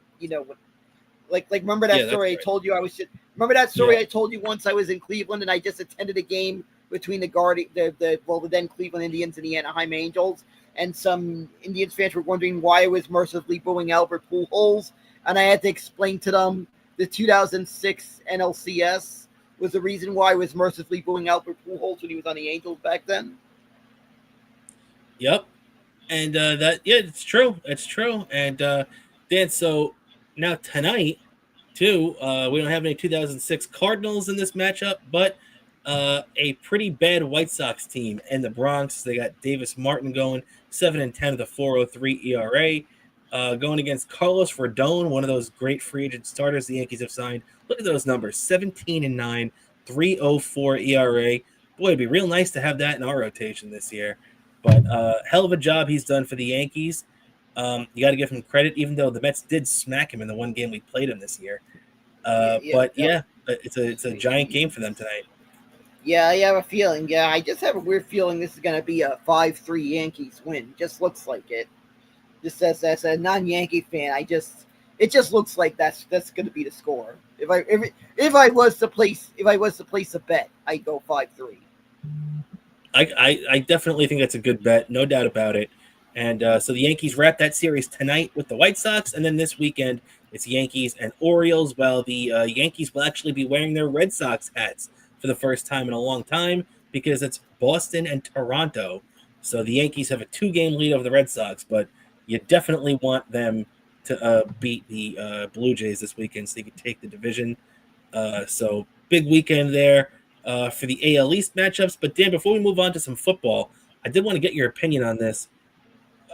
Speaker 3: Like remember that story I told you I told you once I was in Cleveland and I just attended a game between the then Cleveland Indians and the Anaheim Angels, and some Indians fans were wondering why I was mercilessly booing Albert Pujols, and I had to explain to them the 2006 NLCS was the reason why I was mercilessly booing Albert Pujols when he was on the Angels back then.
Speaker 2: Yep, and it's true. It's true. And Dan, so now tonight, too, we don't have any 2006 Cardinals in this matchup, but a pretty bad White Sox team in the Bronx. They got Davis Martin going 7-10 with a 4.03 ERA, going against Carlos Rodon, one of those great free agent starters the Yankees have signed. Look at those numbers: 17-9, 3.04 ERA. Boy, it'd be real nice to have that in our rotation this year. But hell of a job he's done for the Yankees. You got to give him credit, even though the Mets did smack him in the one game we played him this year. It's a giant game for them tonight.
Speaker 3: Yeah, I have a feeling. Yeah, I just have a weird feeling this is going to be a 5-3 Yankees win. Just looks like it. Just as a non-Yankee fan, it just looks like that's going to be the score. If I was to place a bet, I'd go 5-3.
Speaker 2: I definitely think that's a good bet, no doubt about it. And so the Yankees wrap that series tonight with the White Sox, and then this weekend it's Yankees and Orioles. While the Yankees will actually be wearing their Red Sox hats for the first time in a long time because it's Boston and Toronto. So the Yankees have a 2-game lead over the Red Sox, but you definitely want them to beat the Blue Jays this weekend so they can take the division. So big weekend there for the AL East matchups. But Dan, before we move on to some football, I did want to get your opinion on this.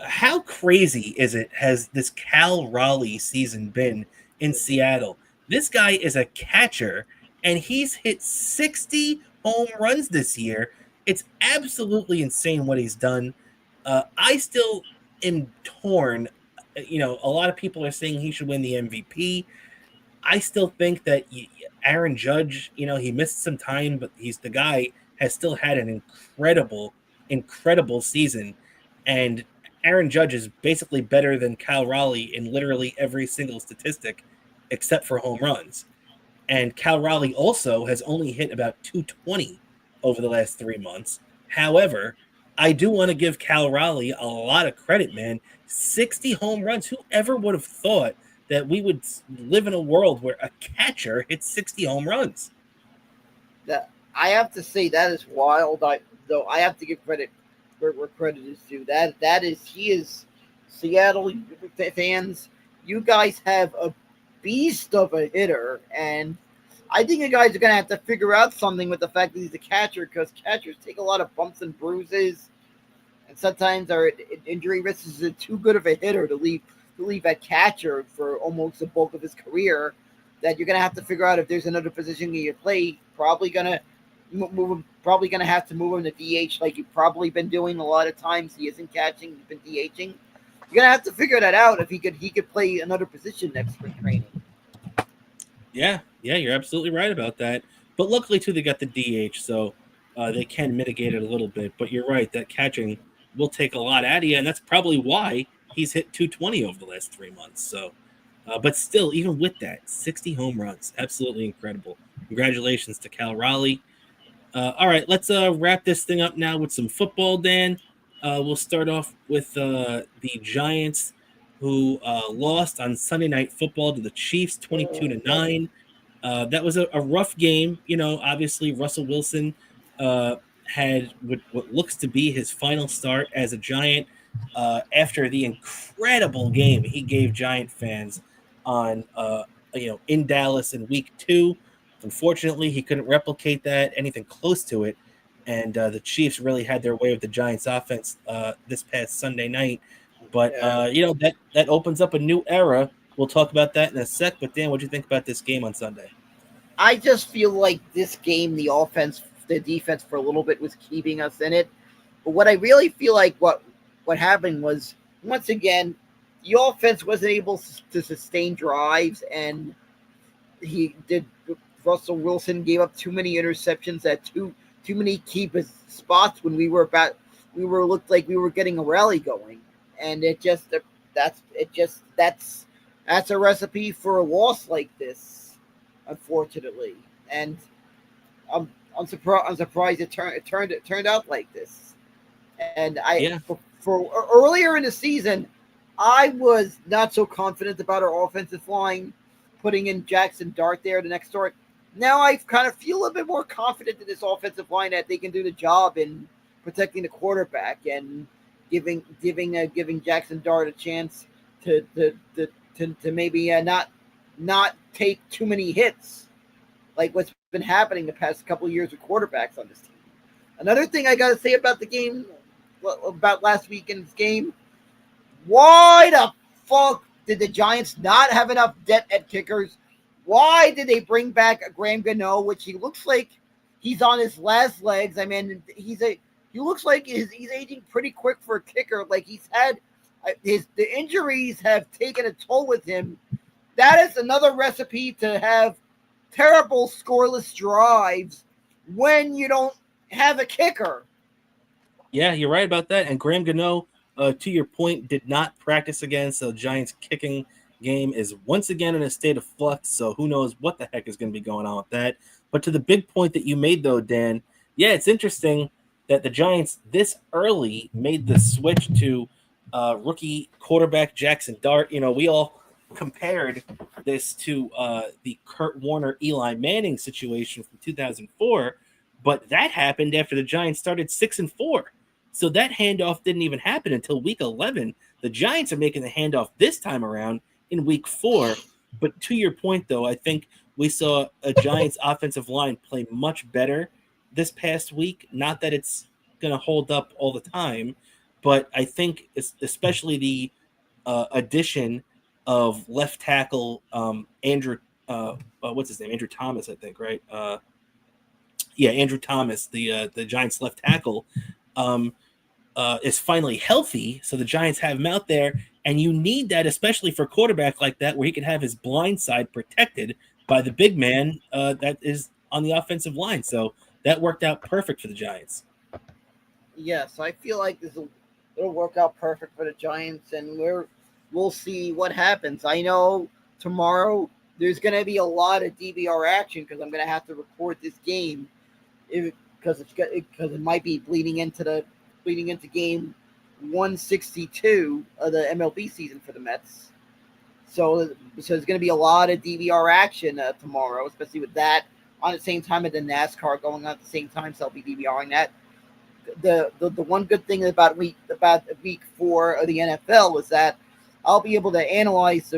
Speaker 2: How crazy has this Cal Raleigh season been in Seattle? This guy is a catcher, and he's hit 60 home runs this year. It's absolutely insane what he's done. I still am torn. A lot of people are saying he should win the MVP. I still think that Aaron Judge, he missed some time, but the guy has still had an incredible season. And Aaron Judge is basically better than Cal Raleigh in literally every single statistic. except for home runs. And Cal Raleigh also has only hit about 220 over the last 3 months. However, I do want to give Cal Raleigh a lot of credit, man. 60 home runs. Whoever would have thought that we would live in a world where a catcher hits 60 home runs?
Speaker 3: That I have to say that is wild. Though I have to give credit where credit is due. That is he is Seattle fans. You guys have a beast of a hitter, and I think you guys are gonna have to figure out something with the fact that he's a catcher because catchers take a lot of bumps and bruises, and sometimes our injury risk is too good of a hitter to leave at catcher for almost the bulk of his career. That you're gonna have to figure out if there's another position you play. Probably gonna move him. Probably gonna have to move him to DH, like you've probably been doing a lot of times. He isn't catching. He's been DHing. You're gonna have to figure that out if he could play another position next spring training.
Speaker 2: Yeah, you're absolutely right about that. But luckily, too, they got the DH, so they can mitigate it a little bit. But you're right, that catching will take a lot out of you, and that's probably why he's hit 220 over the last 3 months. So, but still, even with that, 60 home runs, absolutely incredible. Congratulations to Cal Raleigh. All right, let's wrap this thing up now with some football, Dan. We'll start off with the Giants, who lost on Sunday Night Football to the Chiefs, 22-9. That was a rough game. You know, obviously Russell Wilson had what looks to be his final start as a Giant after the incredible game he gave Giant fans on in Dallas in Week 2. Unfortunately, he couldn't replicate that, anything close to it. And the Chiefs really had their way with the Giants offense this past Sunday night. But, that opens up a new era. We'll talk about that in a sec. But, Dan, what do you think about this game on Sunday?
Speaker 3: I just feel like this game, the defense for a little bit was keeping us in it. But what I really feel like what happened was, once again, the offense wasn't able to sustain drives, and Russell Wilson gave up too many interceptions at too many key spots when we looked like we were getting a rally going, and that's a recipe for a loss like this, unfortunately. And I'm surprised it turned out like this. And for earlier in the season, I was not so confident about our offensive line, putting in Jackson Dart there the next start. Now I kind of feel a bit more confident in this offensive line that they can do the job in protecting the quarterback and giving Jackson Dart a chance to maybe not take too many hits, like what's been happening the past couple of years with quarterbacks on this team. Another thing I got to say about the game, about last weekend's game, why the fuck did the Giants not have enough depth at kickers? Why did they bring back a Graham Gano, which he looks like he's on his last legs? I mean, he looks like he's aging pretty quick for a kicker. Like he's had the injuries have taken a toll with him. That is another recipe to have terrible scoreless drives when you don't have a kicker.
Speaker 2: Yeah, you're right about that. And Graham Gano, to your point, did not practice again. So the Giants kicking game is once again in a state of flux. So who knows what the heck is going to be going on with that. But to the big point that you made, though, Dan, yeah, it's interesting that the Giants this early made the switch to rookie quarterback Jackson Dart. You know, we all compared this to the Kurt Warner, Eli Manning situation from 2004, but that happened after the Giants started 6-4. So that handoff didn't even happen until week 11. The Giants are making the handoff this time around in week 4. But to your point, though, I think we saw a Giants offensive line play much better this past week. Not that it's going to hold up all the time, but I think especially the addition of left tackle Andrew, what's his name? Andrew Thomas, I think, right? Andrew Thomas, the Giants left tackle, is finally healthy. So the Giants have him out there, and you need that, especially for a quarterback like that, where he can have his blind side protected by the big man that is on the offensive line. So that worked out perfect for the Giants.
Speaker 3: Yes, I feel like it'll work out perfect for the Giants, and we'll see what happens. I know tomorrow there's going to be a lot of DVR action because I'm going to have to record this game because it might be bleeding into game 162 of the MLB season for the Mets. So there's going to be a lot of DVR action tomorrow, especially with that on the same time as the NASCAR going on at the same time. So I'll be DVRing that. The one good thing about week 4 of the NFL is that I'll be able to analyze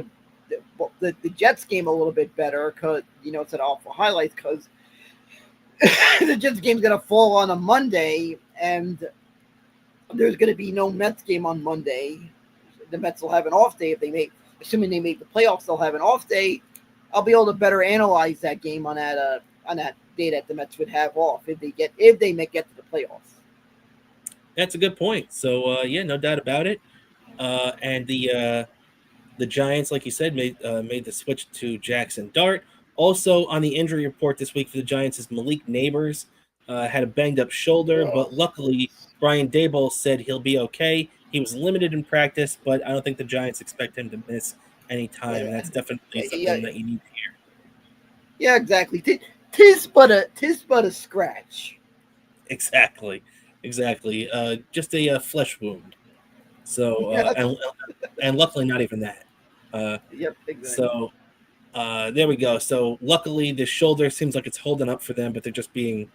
Speaker 3: the Jets game a little bit better because it's an awful highlights because the Jets game is going to fall on a Monday and there's going to be no Mets game on Monday. The Mets will have an off day assuming they make the playoffs. They'll have an off day. I'll be able to better analyze that game on that day that the Mets would have off if they get to the playoffs.
Speaker 2: That's a good point. So no doubt about it. And the Giants, like you said, made the switch to Jackson Dart. Also on the injury report this week for the Giants is Malik Neighbors. Had a banged up shoulder, but luckily Brian Daboll said he'll be okay. He was limited in practice, but I don't think the Giants expect him to miss any time. And that's definitely something that you need to hear.
Speaker 3: Yeah, exactly. Tis but a scratch.
Speaker 2: Exactly. Just a flesh wound. So and luckily not even that.
Speaker 3: Yep, exactly.
Speaker 2: So there we go. So luckily the shoulder seems like it's holding up for them, but they're just being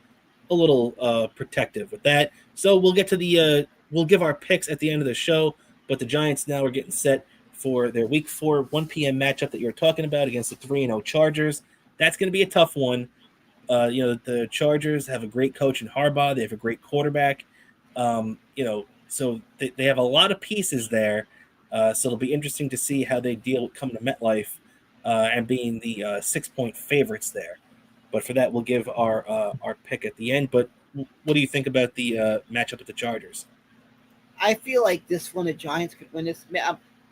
Speaker 2: a little protective with that. So we'll get to we'll give our picks at the end of the show, but the Giants now are getting set for their week 4 1 p.m. matchup that you were talking about against the 3-0 Chargers. That's going to be a tough one. The Chargers have a great coach in Harbaugh. They have a great quarterback. So they have a lot of pieces there. So it'll be interesting to see how they deal with coming to MetLife and being the 6-point favorites there. But for that, we'll give our pick at the end. But what do you think about the matchup with the Chargers?
Speaker 3: I feel like this one, the Giants could win this.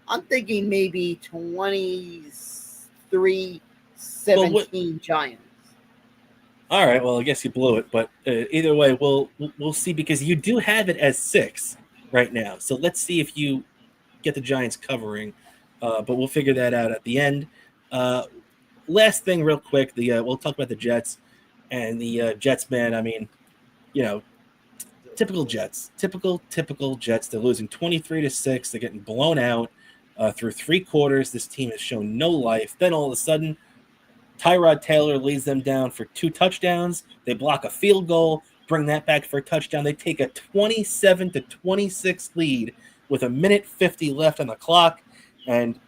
Speaker 3: I'm thinking maybe 23-17 Giants.
Speaker 2: All right, well, I guess you blew it, but either way, we'll see because you do have it as 6 right now. So let's see if you get the Giants covering, but we'll figure that out at the end. Last thing, real quick, we'll talk about the Jets and the Jets. Man, I mean, typical Jets, typical Jets. They're losing 23-6. They're getting blown out through 3 quarters. This team has shown no life. Then all of a sudden, Tyrod Taylor leads them down for 2 touchdowns. They block a field goal, bring that back for a touchdown. They take a 27-26 lead with 1:50 left on the clock, and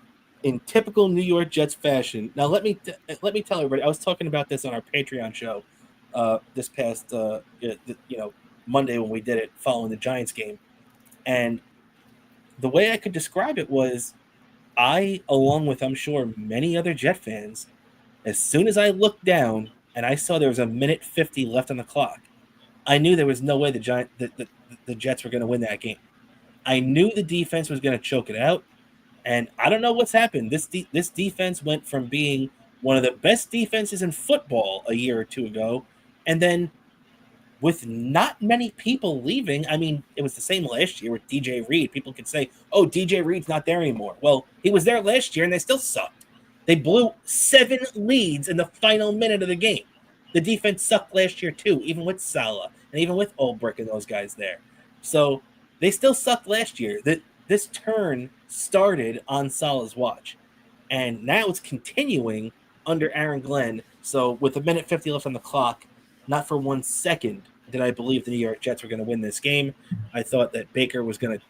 Speaker 2: in typical New York Jets fashion. Now let me tell everybody. I was talking about this on our Patreon show this past Monday when we did it following the Giants game, and the way I could describe it was, I, along with I'm sure many other Jet fans, as soon as I looked down and I saw there was 1:50 left on the clock, I knew there was no way the Jets were going to win that game. I knew the defense was going to choke it out, and I don't know what's happened. This defense went from being one of the best defenses in football a year or two ago, and then with not many people leaving, I mean, it was the same last year with DJ Reed. People could say, oh, DJ Reed's not there anymore. Well, he was there last year, and they still sucked. They blew 7 leads in the final minute of the game. The defense sucked last year too, even with Salah and even with Ulbrich and those guys there. So they still sucked last year. This turn started on Salah's watch, and now it's continuing under Aaron Glenn. So with 1:50 left on the clock, not for 1 second did I believe the New York Jets were going to win this game. I thought that Baker was going to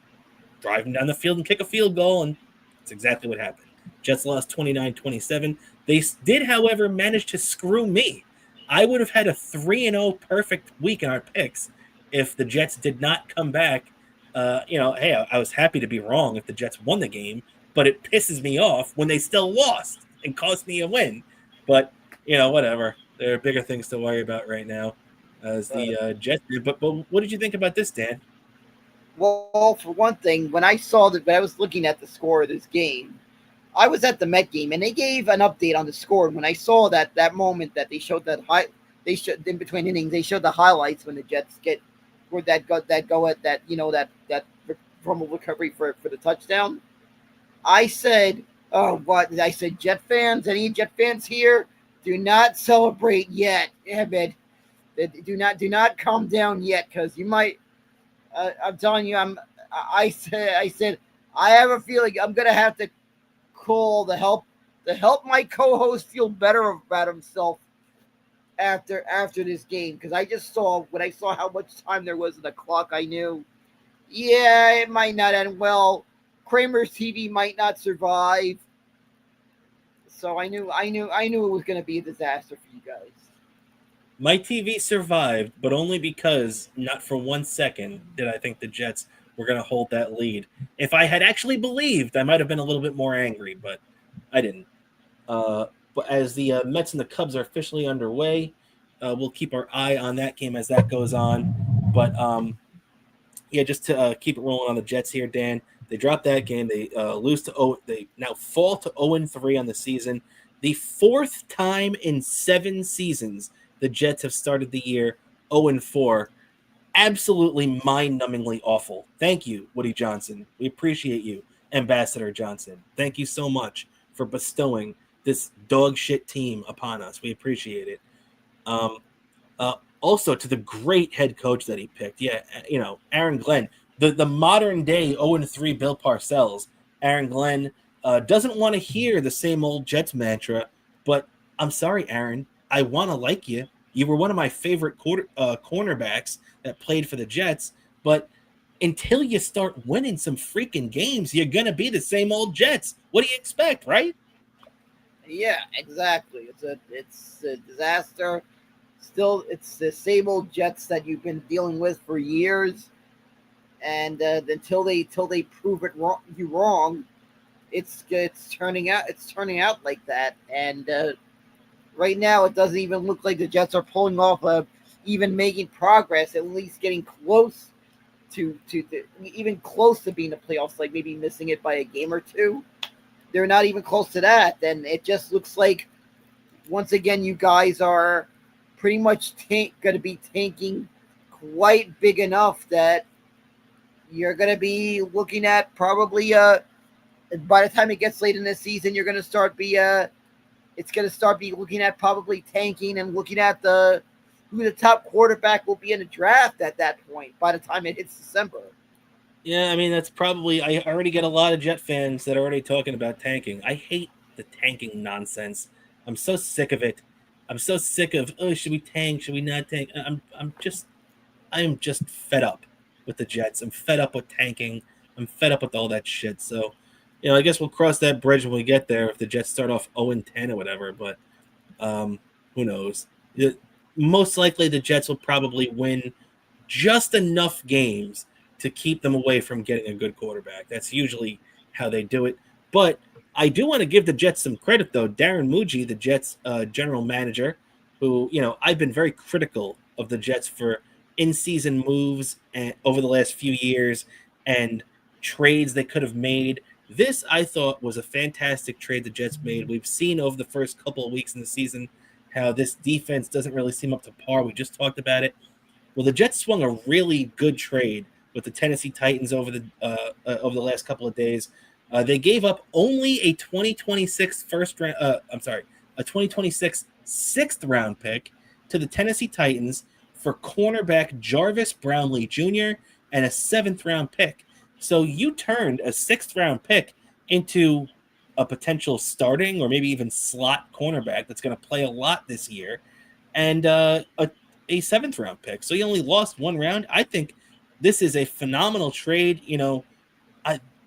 Speaker 2: drive him down the field and kick a field goal, and that's exactly what happened. Jets lost 29-27. They did, however, manage to screw me. I would have had a 3-0 perfect week in our picks if the Jets did not come back. Hey, I was happy to be wrong if the Jets won the game, but it pisses me off when they still lost and cost me a win. But, whatever. There are bigger things to worry about right now as the Jets do. But what did you think about this, Dan?
Speaker 3: Well, for one thing, when I was looking at the score of this game, I was at the Met game, and they gave an update on the score. And when I saw that moment that they showed in between innings, they showed the highlights when the Jets from a recovery for the touchdown. I said, Oh, what did I say? Jet fans? Any Jet fans here? Do not celebrate yet, Ahmed. Do not calm down yet, because you might. I'm telling you, I said, I have a feeling I'm gonna have to call to help my co-host feel better about himself after this game, because I just saw when I saw how much time there was in the clock, I knew, yeah, it might not end well. Kramer's TV might not survive. So I knew it was going to be a disaster for you guys.
Speaker 2: My TV survived, but only because not for 1 second did I think the Jets were going to hold that lead. If I had actually believed, I might have been a little bit more angry, but I didn't. But as the Mets and the Cubs are officially underway, we'll keep our eye on that game as that goes on. But yeah, just to keep it rolling on the Jets here, Dan. They dropped that game. They lose to They now fall to 0-3 on the season. The fourth time in 7 seasons the Jets have started the year 0-4. Absolutely mind-numbingly awful. Thank you, Woody Johnson. We appreciate you, Ambassador Johnson. Thank you so much for bestowing this dog shit team upon us. We appreciate it. Um, also, to the great head coach that he picked, Aaron Glenn, the modern day 0-3 Bill Parcells. Aaron Glenn doesn't want to hear the same old Jets mantra, but I'm sorry, Aaron, I want to like you. You were one of my favorite cornerbacks that played for the Jets, but until you start winning some freaking games, you're gonna be the same old Jets. What do you expect, right?
Speaker 3: Yeah, exactly. It's a disaster. Still, it's the same old Jets that you've been dealing with for years, and until they prove you wrong, it's turning out like that. And right now, it doesn't even look like the Jets are pulling off even making progress, at least getting close to even close to being the playoffs, like maybe missing it by a game or two. They're not even close to that. Then it just looks like, once again, you guys are pretty much going to be tanking quite big enough that you're going to be looking at probably by the time it gets late in the season, you're going to start it's going to start be looking at probably tanking and looking at who the top quarterback will be in the draft at that point by the time it hits December.
Speaker 2: Yeah, I mean, that's probably. I already get a lot of Jet fans that are already talking about tanking. I hate the tanking nonsense. I'm so sick of it. I'm so sick of, oh, should we tank? Should we not tank? I am just fed up with the Jets. I'm fed up with tanking. I'm fed up with all that shit. So, I guess we'll cross that bridge when we get there if the Jets start off 0-10 or whatever. But who knows? Most likely the Jets will probably win just enough games to keep them away from getting a good quarterback. That's usually how they do it. But I do want to give the Jets some credit, though. Darren Muji, the Jets general manager, who, I've been very critical of the Jets for in-season moves over the last few years and trades they could have made. This, I thought, was a fantastic trade the Jets made. We've seen over the first couple of weeks in the season how this defense doesn't really seem up to par. We just talked about it. Well, the Jets swung a really good trade with the Tennessee Titans over the last couple of days. They gave up only a 2026 a 2026 sixth round pick to the Tennessee Titans for cornerback Jarvis Brownlee Jr. and a 7th round pick. So you turned a 6th round pick into a potential starting or maybe even slot cornerback that's going to play a lot this year, and a 7th round pick. So you only lost 1 round. I think this is a phenomenal trade.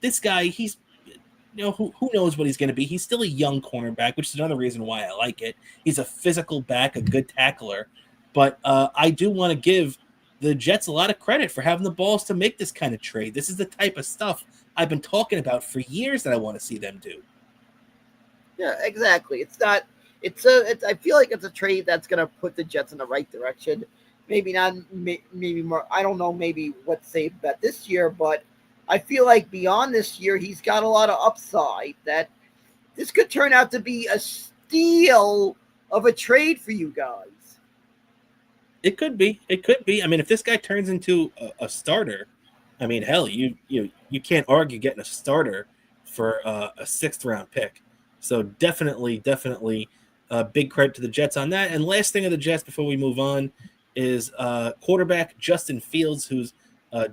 Speaker 2: This guy, he's, who knows what he's going to be. He's still a young cornerback, which is another reason why I like it. He's a physical back, a good tackler. But I do want to give the Jets a lot of credit for having the balls to make this kind of trade. This is the type of stuff I've been talking about for years that I want to see them do.
Speaker 3: Yeah, exactly. I feel like it's a trade that's going to put the Jets in the right direction. Maybe not, maybe more. I don't know, maybe what to say about this year, but I feel like beyond this year, he's got a lot of upside that this could turn out to be a steal of a trade for you guys.
Speaker 2: It could be. It could be. I mean, if this guy turns into a starter, I mean, hell, you can't argue getting a starter for a sixth-round pick. So definitely big credit to the Jets on that. And last thing of the Jets before we move on is quarterback Justin Fields, who's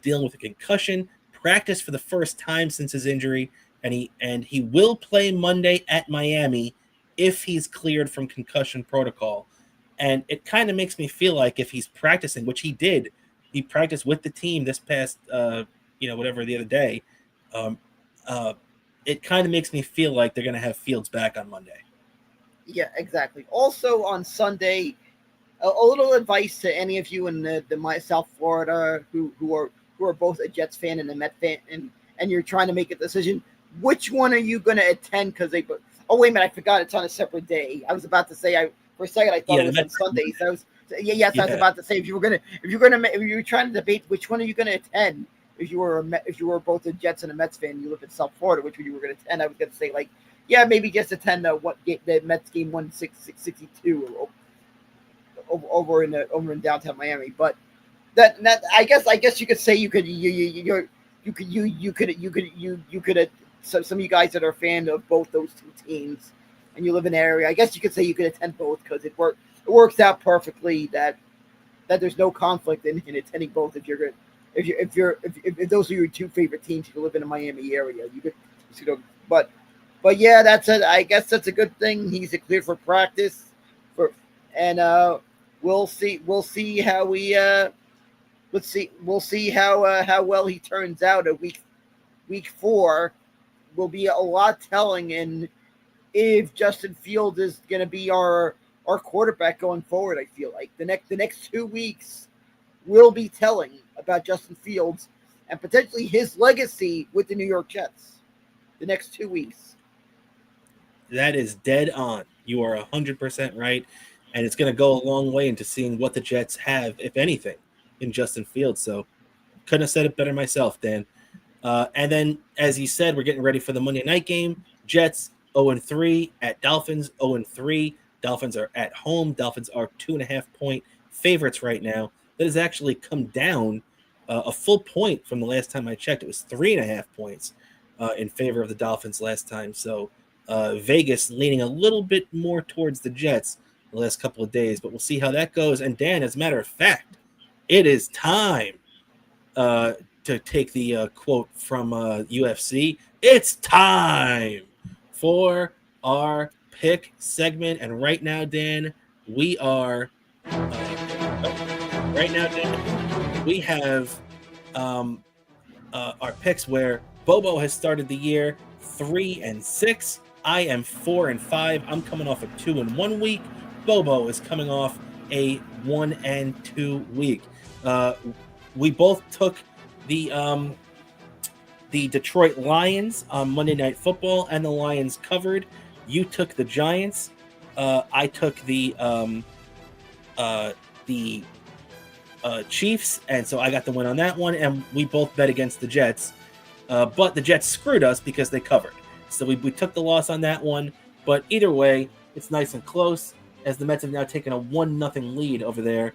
Speaker 2: dealing with a concussion, practiced for the first time since his injury, and he will play Monday at Miami if he's cleared from concussion protocol. And it kind of makes me feel like if he's practicing, which he did, he practiced with the team this past, the other day. It kind of makes me feel like they're going to have Fields back on Monday.
Speaker 3: Yeah, exactly. Also on Sunday, a little advice to any of you in the South Florida who are both a Jets fan and a Met fan, and you're trying to make a decision. Which one are you going to attend? Because oh wait a minute, I forgot it's on a separate day. I was about to say for a second I thought it was on Sundays. I was about to say if you were trying to debate which one are you going to attend. If you were both a Jets and a Mets fan, you live in South Florida, which one you were going to attend? I was going to say maybe just attend the Mets game 162 over in downtown Miami. But that I guess you could say you could so some of you guys that are a fan of both those two teams and you live in an area, I guess you could say you could attend both because it works out perfectly that there's no conflict in attending both if you're good. If those are your two favorite teams, you live in a Miami area, you could, but yeah, I guess that's a good thing. He's cleared for practice, we'll see how how well he turns out at week 4 will be a lot telling, and if Justin Fields is going to be our quarterback going forward. I feel like the next 2 weeks will be telling about Justin Fields and potentially his legacy with the New York Jets. The next 2 weeks.
Speaker 2: That is dead on. You are 100% right, and it's going to go a long way into seeing what the Jets have, if anything, in Justin Fields. So couldn't have said it better myself, Dan. And then, as you said, we're getting ready for the Monday night game. Jets 0-3 at Dolphins 0-3. Dolphins are at home. Dolphins are 2.5-point favorites right now. That has actually come down a full point from the last time I checked. It was 3.5 points in favor of the Dolphins last time. So Vegas leaning a little bit more towards the Jets the last couple of days, but we'll see how that goes. And Dan, as a matter of fact, it is time to take the quote from UFC. It's time for our pick segment. And right now, Dan, we are we have our picks where Bobo has started the year 3-6. I am 4-5. I'm coming off a 2-1 week. Bobo is coming off a 1-2 week. We both took the Detroit Lions on Monday Night Football, and the Lions covered. You took the Giants. I took the Chiefs, and so I got the win on that one, and we both bet against the Jets. But the Jets screwed us because they covered. So we took the loss on that one. But either way, it's nice and close, as the Mets have now taken a 1-0 lead over there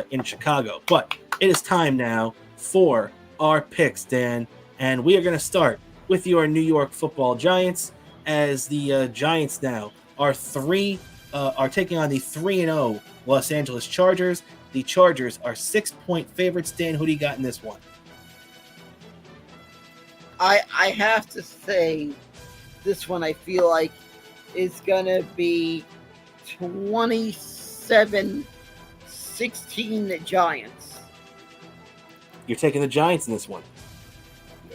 Speaker 2: in Chicago. But it is time now for our picks, Dan. And we are going to start with your New York Football Giants, as the Giants now are taking on the 3-0 Los Angeles Chargers. The Chargers are 6-point favorites. Dan, who do you got in this one?
Speaker 3: I have to say, this one I feel like is going to be 27-16 the Giants.
Speaker 2: You're taking the Giants in this one.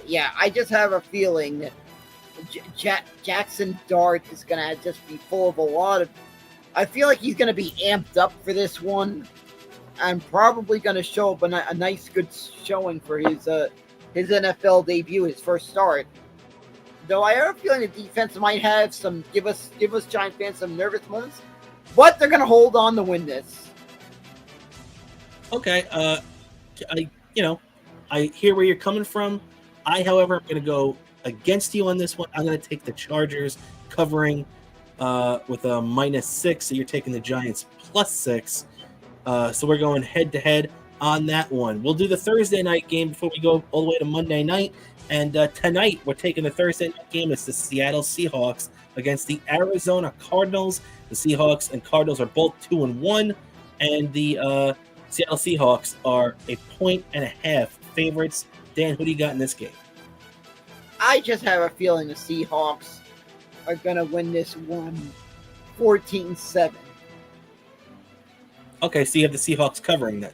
Speaker 3: Yeah, I just have a feeling that Jackson Dart is going to just be full of a lot of... I feel like he's going to be amped up for this one. I'm probably going to show up a nice, good showing for his NFL debut, his first start. Though I have a feeling the defense might have some give us Giant fans some nervous moments, but they're going to hold on to win this.
Speaker 2: Okay, I hear where you're coming from. I, however, am going to go against you on this one. I'm going to take the Chargers covering with a -6, so you're taking the Giants +6. So we're going head-to-head. on that one. We'll do the Thursday night game before we go all the way to Monday night. And tonight, we're taking the Thursday night game. It's the Seattle Seahawks against the Arizona Cardinals. The Seahawks and Cardinals are both 2-1, and the Seattle Seahawks are 1.5 favorites. Dan, who do you got in this game?
Speaker 3: I just have a feeling the Seahawks are going to win this one 14-7.
Speaker 2: Okay, so you have the Seahawks covering then.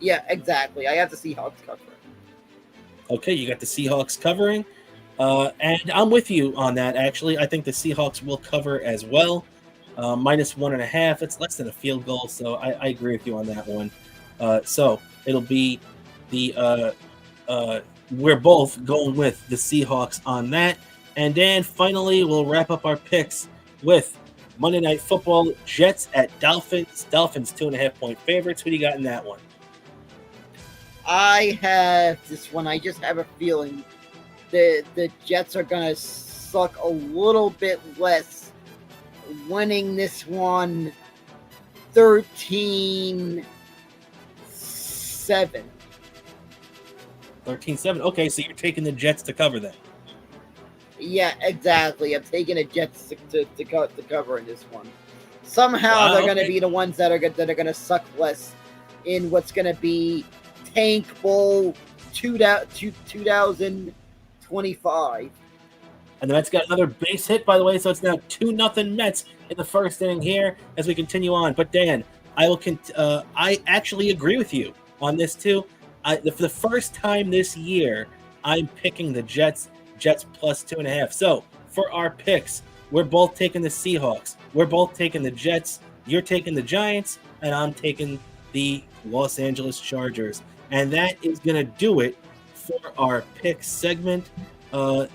Speaker 3: Yeah, exactly. I have the Seahawks covering.
Speaker 2: Okay, you got the Seahawks covering. And I'm with you on that, actually. I think the Seahawks will cover as well. -1.5. It's less than a field goal, so I agree with you on that one. So it'll be the we're both going with the Seahawks on that. And then finally, we'll wrap up our picks with Monday Night Football, Jets at Dolphins. Dolphins 2.5-point favorites. Who do you got in that one?
Speaker 3: I have this one. I just have a feeling the Jets are going to suck a little bit less, winning this one 13-7.
Speaker 2: 13-7. Okay, so you're taking the Jets to cover that.
Speaker 3: Yeah, exactly. I'm taking the Jets to cover in this one. Somehow they're going to be the ones that are going to suck less in what's going to be Tank Bowl 2025.
Speaker 2: And the Mets got another base hit, by the way, so it's now 2-0 Mets in the first inning here as we continue on. But Dan, I actually agree with you on this too. For the first time this year, I'm picking the Jets plus 2.5. So for our picks, we're both taking the Seahawks. We're both taking the Jets. You're taking the Giants, and I'm taking the Los Angeles Chargers. And that is going to do it for our pick segment on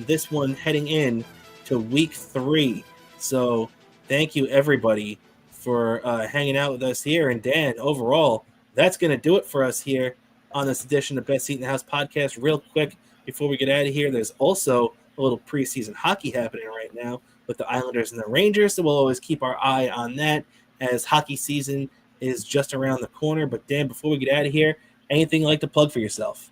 Speaker 2: this one heading in to week 3. So thank you, everybody, for hanging out with us here. And Dan, overall, that's going to do it for us here on this edition of Best Seat in the House podcast. Real quick, before we get out of here, there's also a little preseason hockey happening right now with the Islanders and the Rangers. So we'll always keep our eye on that as hockey season is just around the corner. But Dan, before we get out of here, anything you'd like to plug for yourself?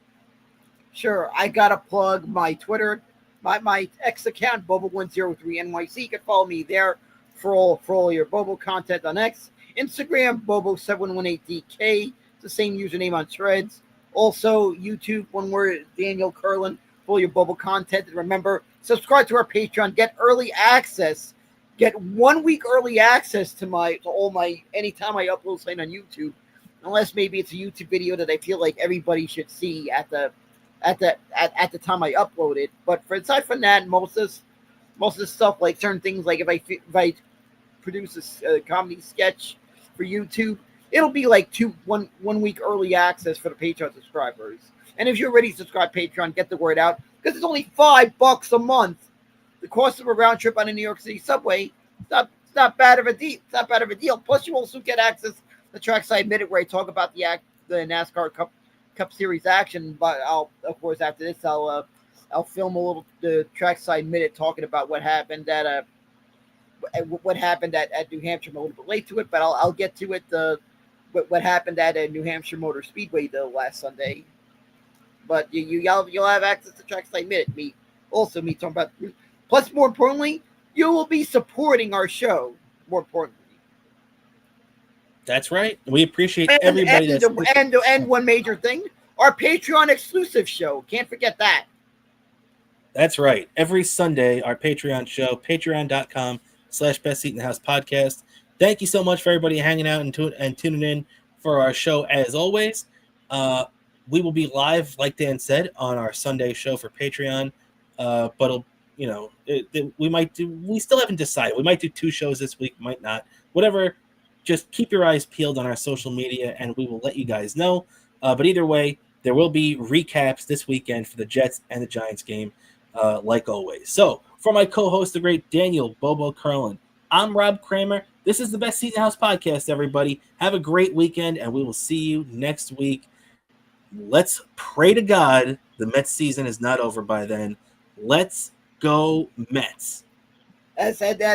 Speaker 3: Sure, I gotta plug my Twitter, my X account, Bobo103NYC. You can follow me there for all your Bobo content on X. Instagram, Bobo718DK. It's the same username on Threads. Also, YouTube, one word, Daniel Curlin, for all your Bobo content. And remember, subscribe to our Patreon. Get early access. Get 1 week early access to all my anytime I upload something on YouTube, unless maybe it's a YouTube video that I feel like everybody should see at the time I upload it. But aside from that, most of the stuff, like certain things, like if I produce a comedy sketch for YouTube, it'll be like one week early access for the Patreon subscribers. And if you're already subscribed to Patreon, get the word out, because it's only $5 a month. The cost of a round trip on a New York City subway, it's not bad of a deal. It's not bad of a deal. Plus, you also get access to the Trackside Minute, where I talk about the NASCAR Cup Series action. But of course, after this, I'll film the Trackside Minute talking about what happened at New Hampshire. I'm a little bit late to it, but I'll get to it. What happened at New Hampshire Motor Speedway last Sunday. But you'll have access to Trackside Minute. Me talking about. Plus, more importantly, you will be supporting our show. More importantly,
Speaker 2: that's right. We appreciate everybody.
Speaker 3: And one major thing, our Patreon exclusive show. Can't forget that.
Speaker 2: That's right. Every Sunday, our Patreon show, patreon.com/Best Seat in the House podcast. Thank you so much for everybody hanging out and tuning in for our show. As always, we will be live, like Dan said, on our Sunday show for Patreon. But we still haven't decided. We might do 2 shows this week, might not. Whatever, just keep your eyes peeled on our social media, and we will let you guys know. But either way, there will be recaps this weekend for the Jets and the Giants game, like always. So, for my co-host, the great Daniel Bobo Curlin, I'm Rob Kramer. This is the Best Seat in the House podcast, everybody. Have a great weekend, and we will see you next week. Let's pray to God the Mets season is not over by then. Let's go Mets.
Speaker 3: I said that.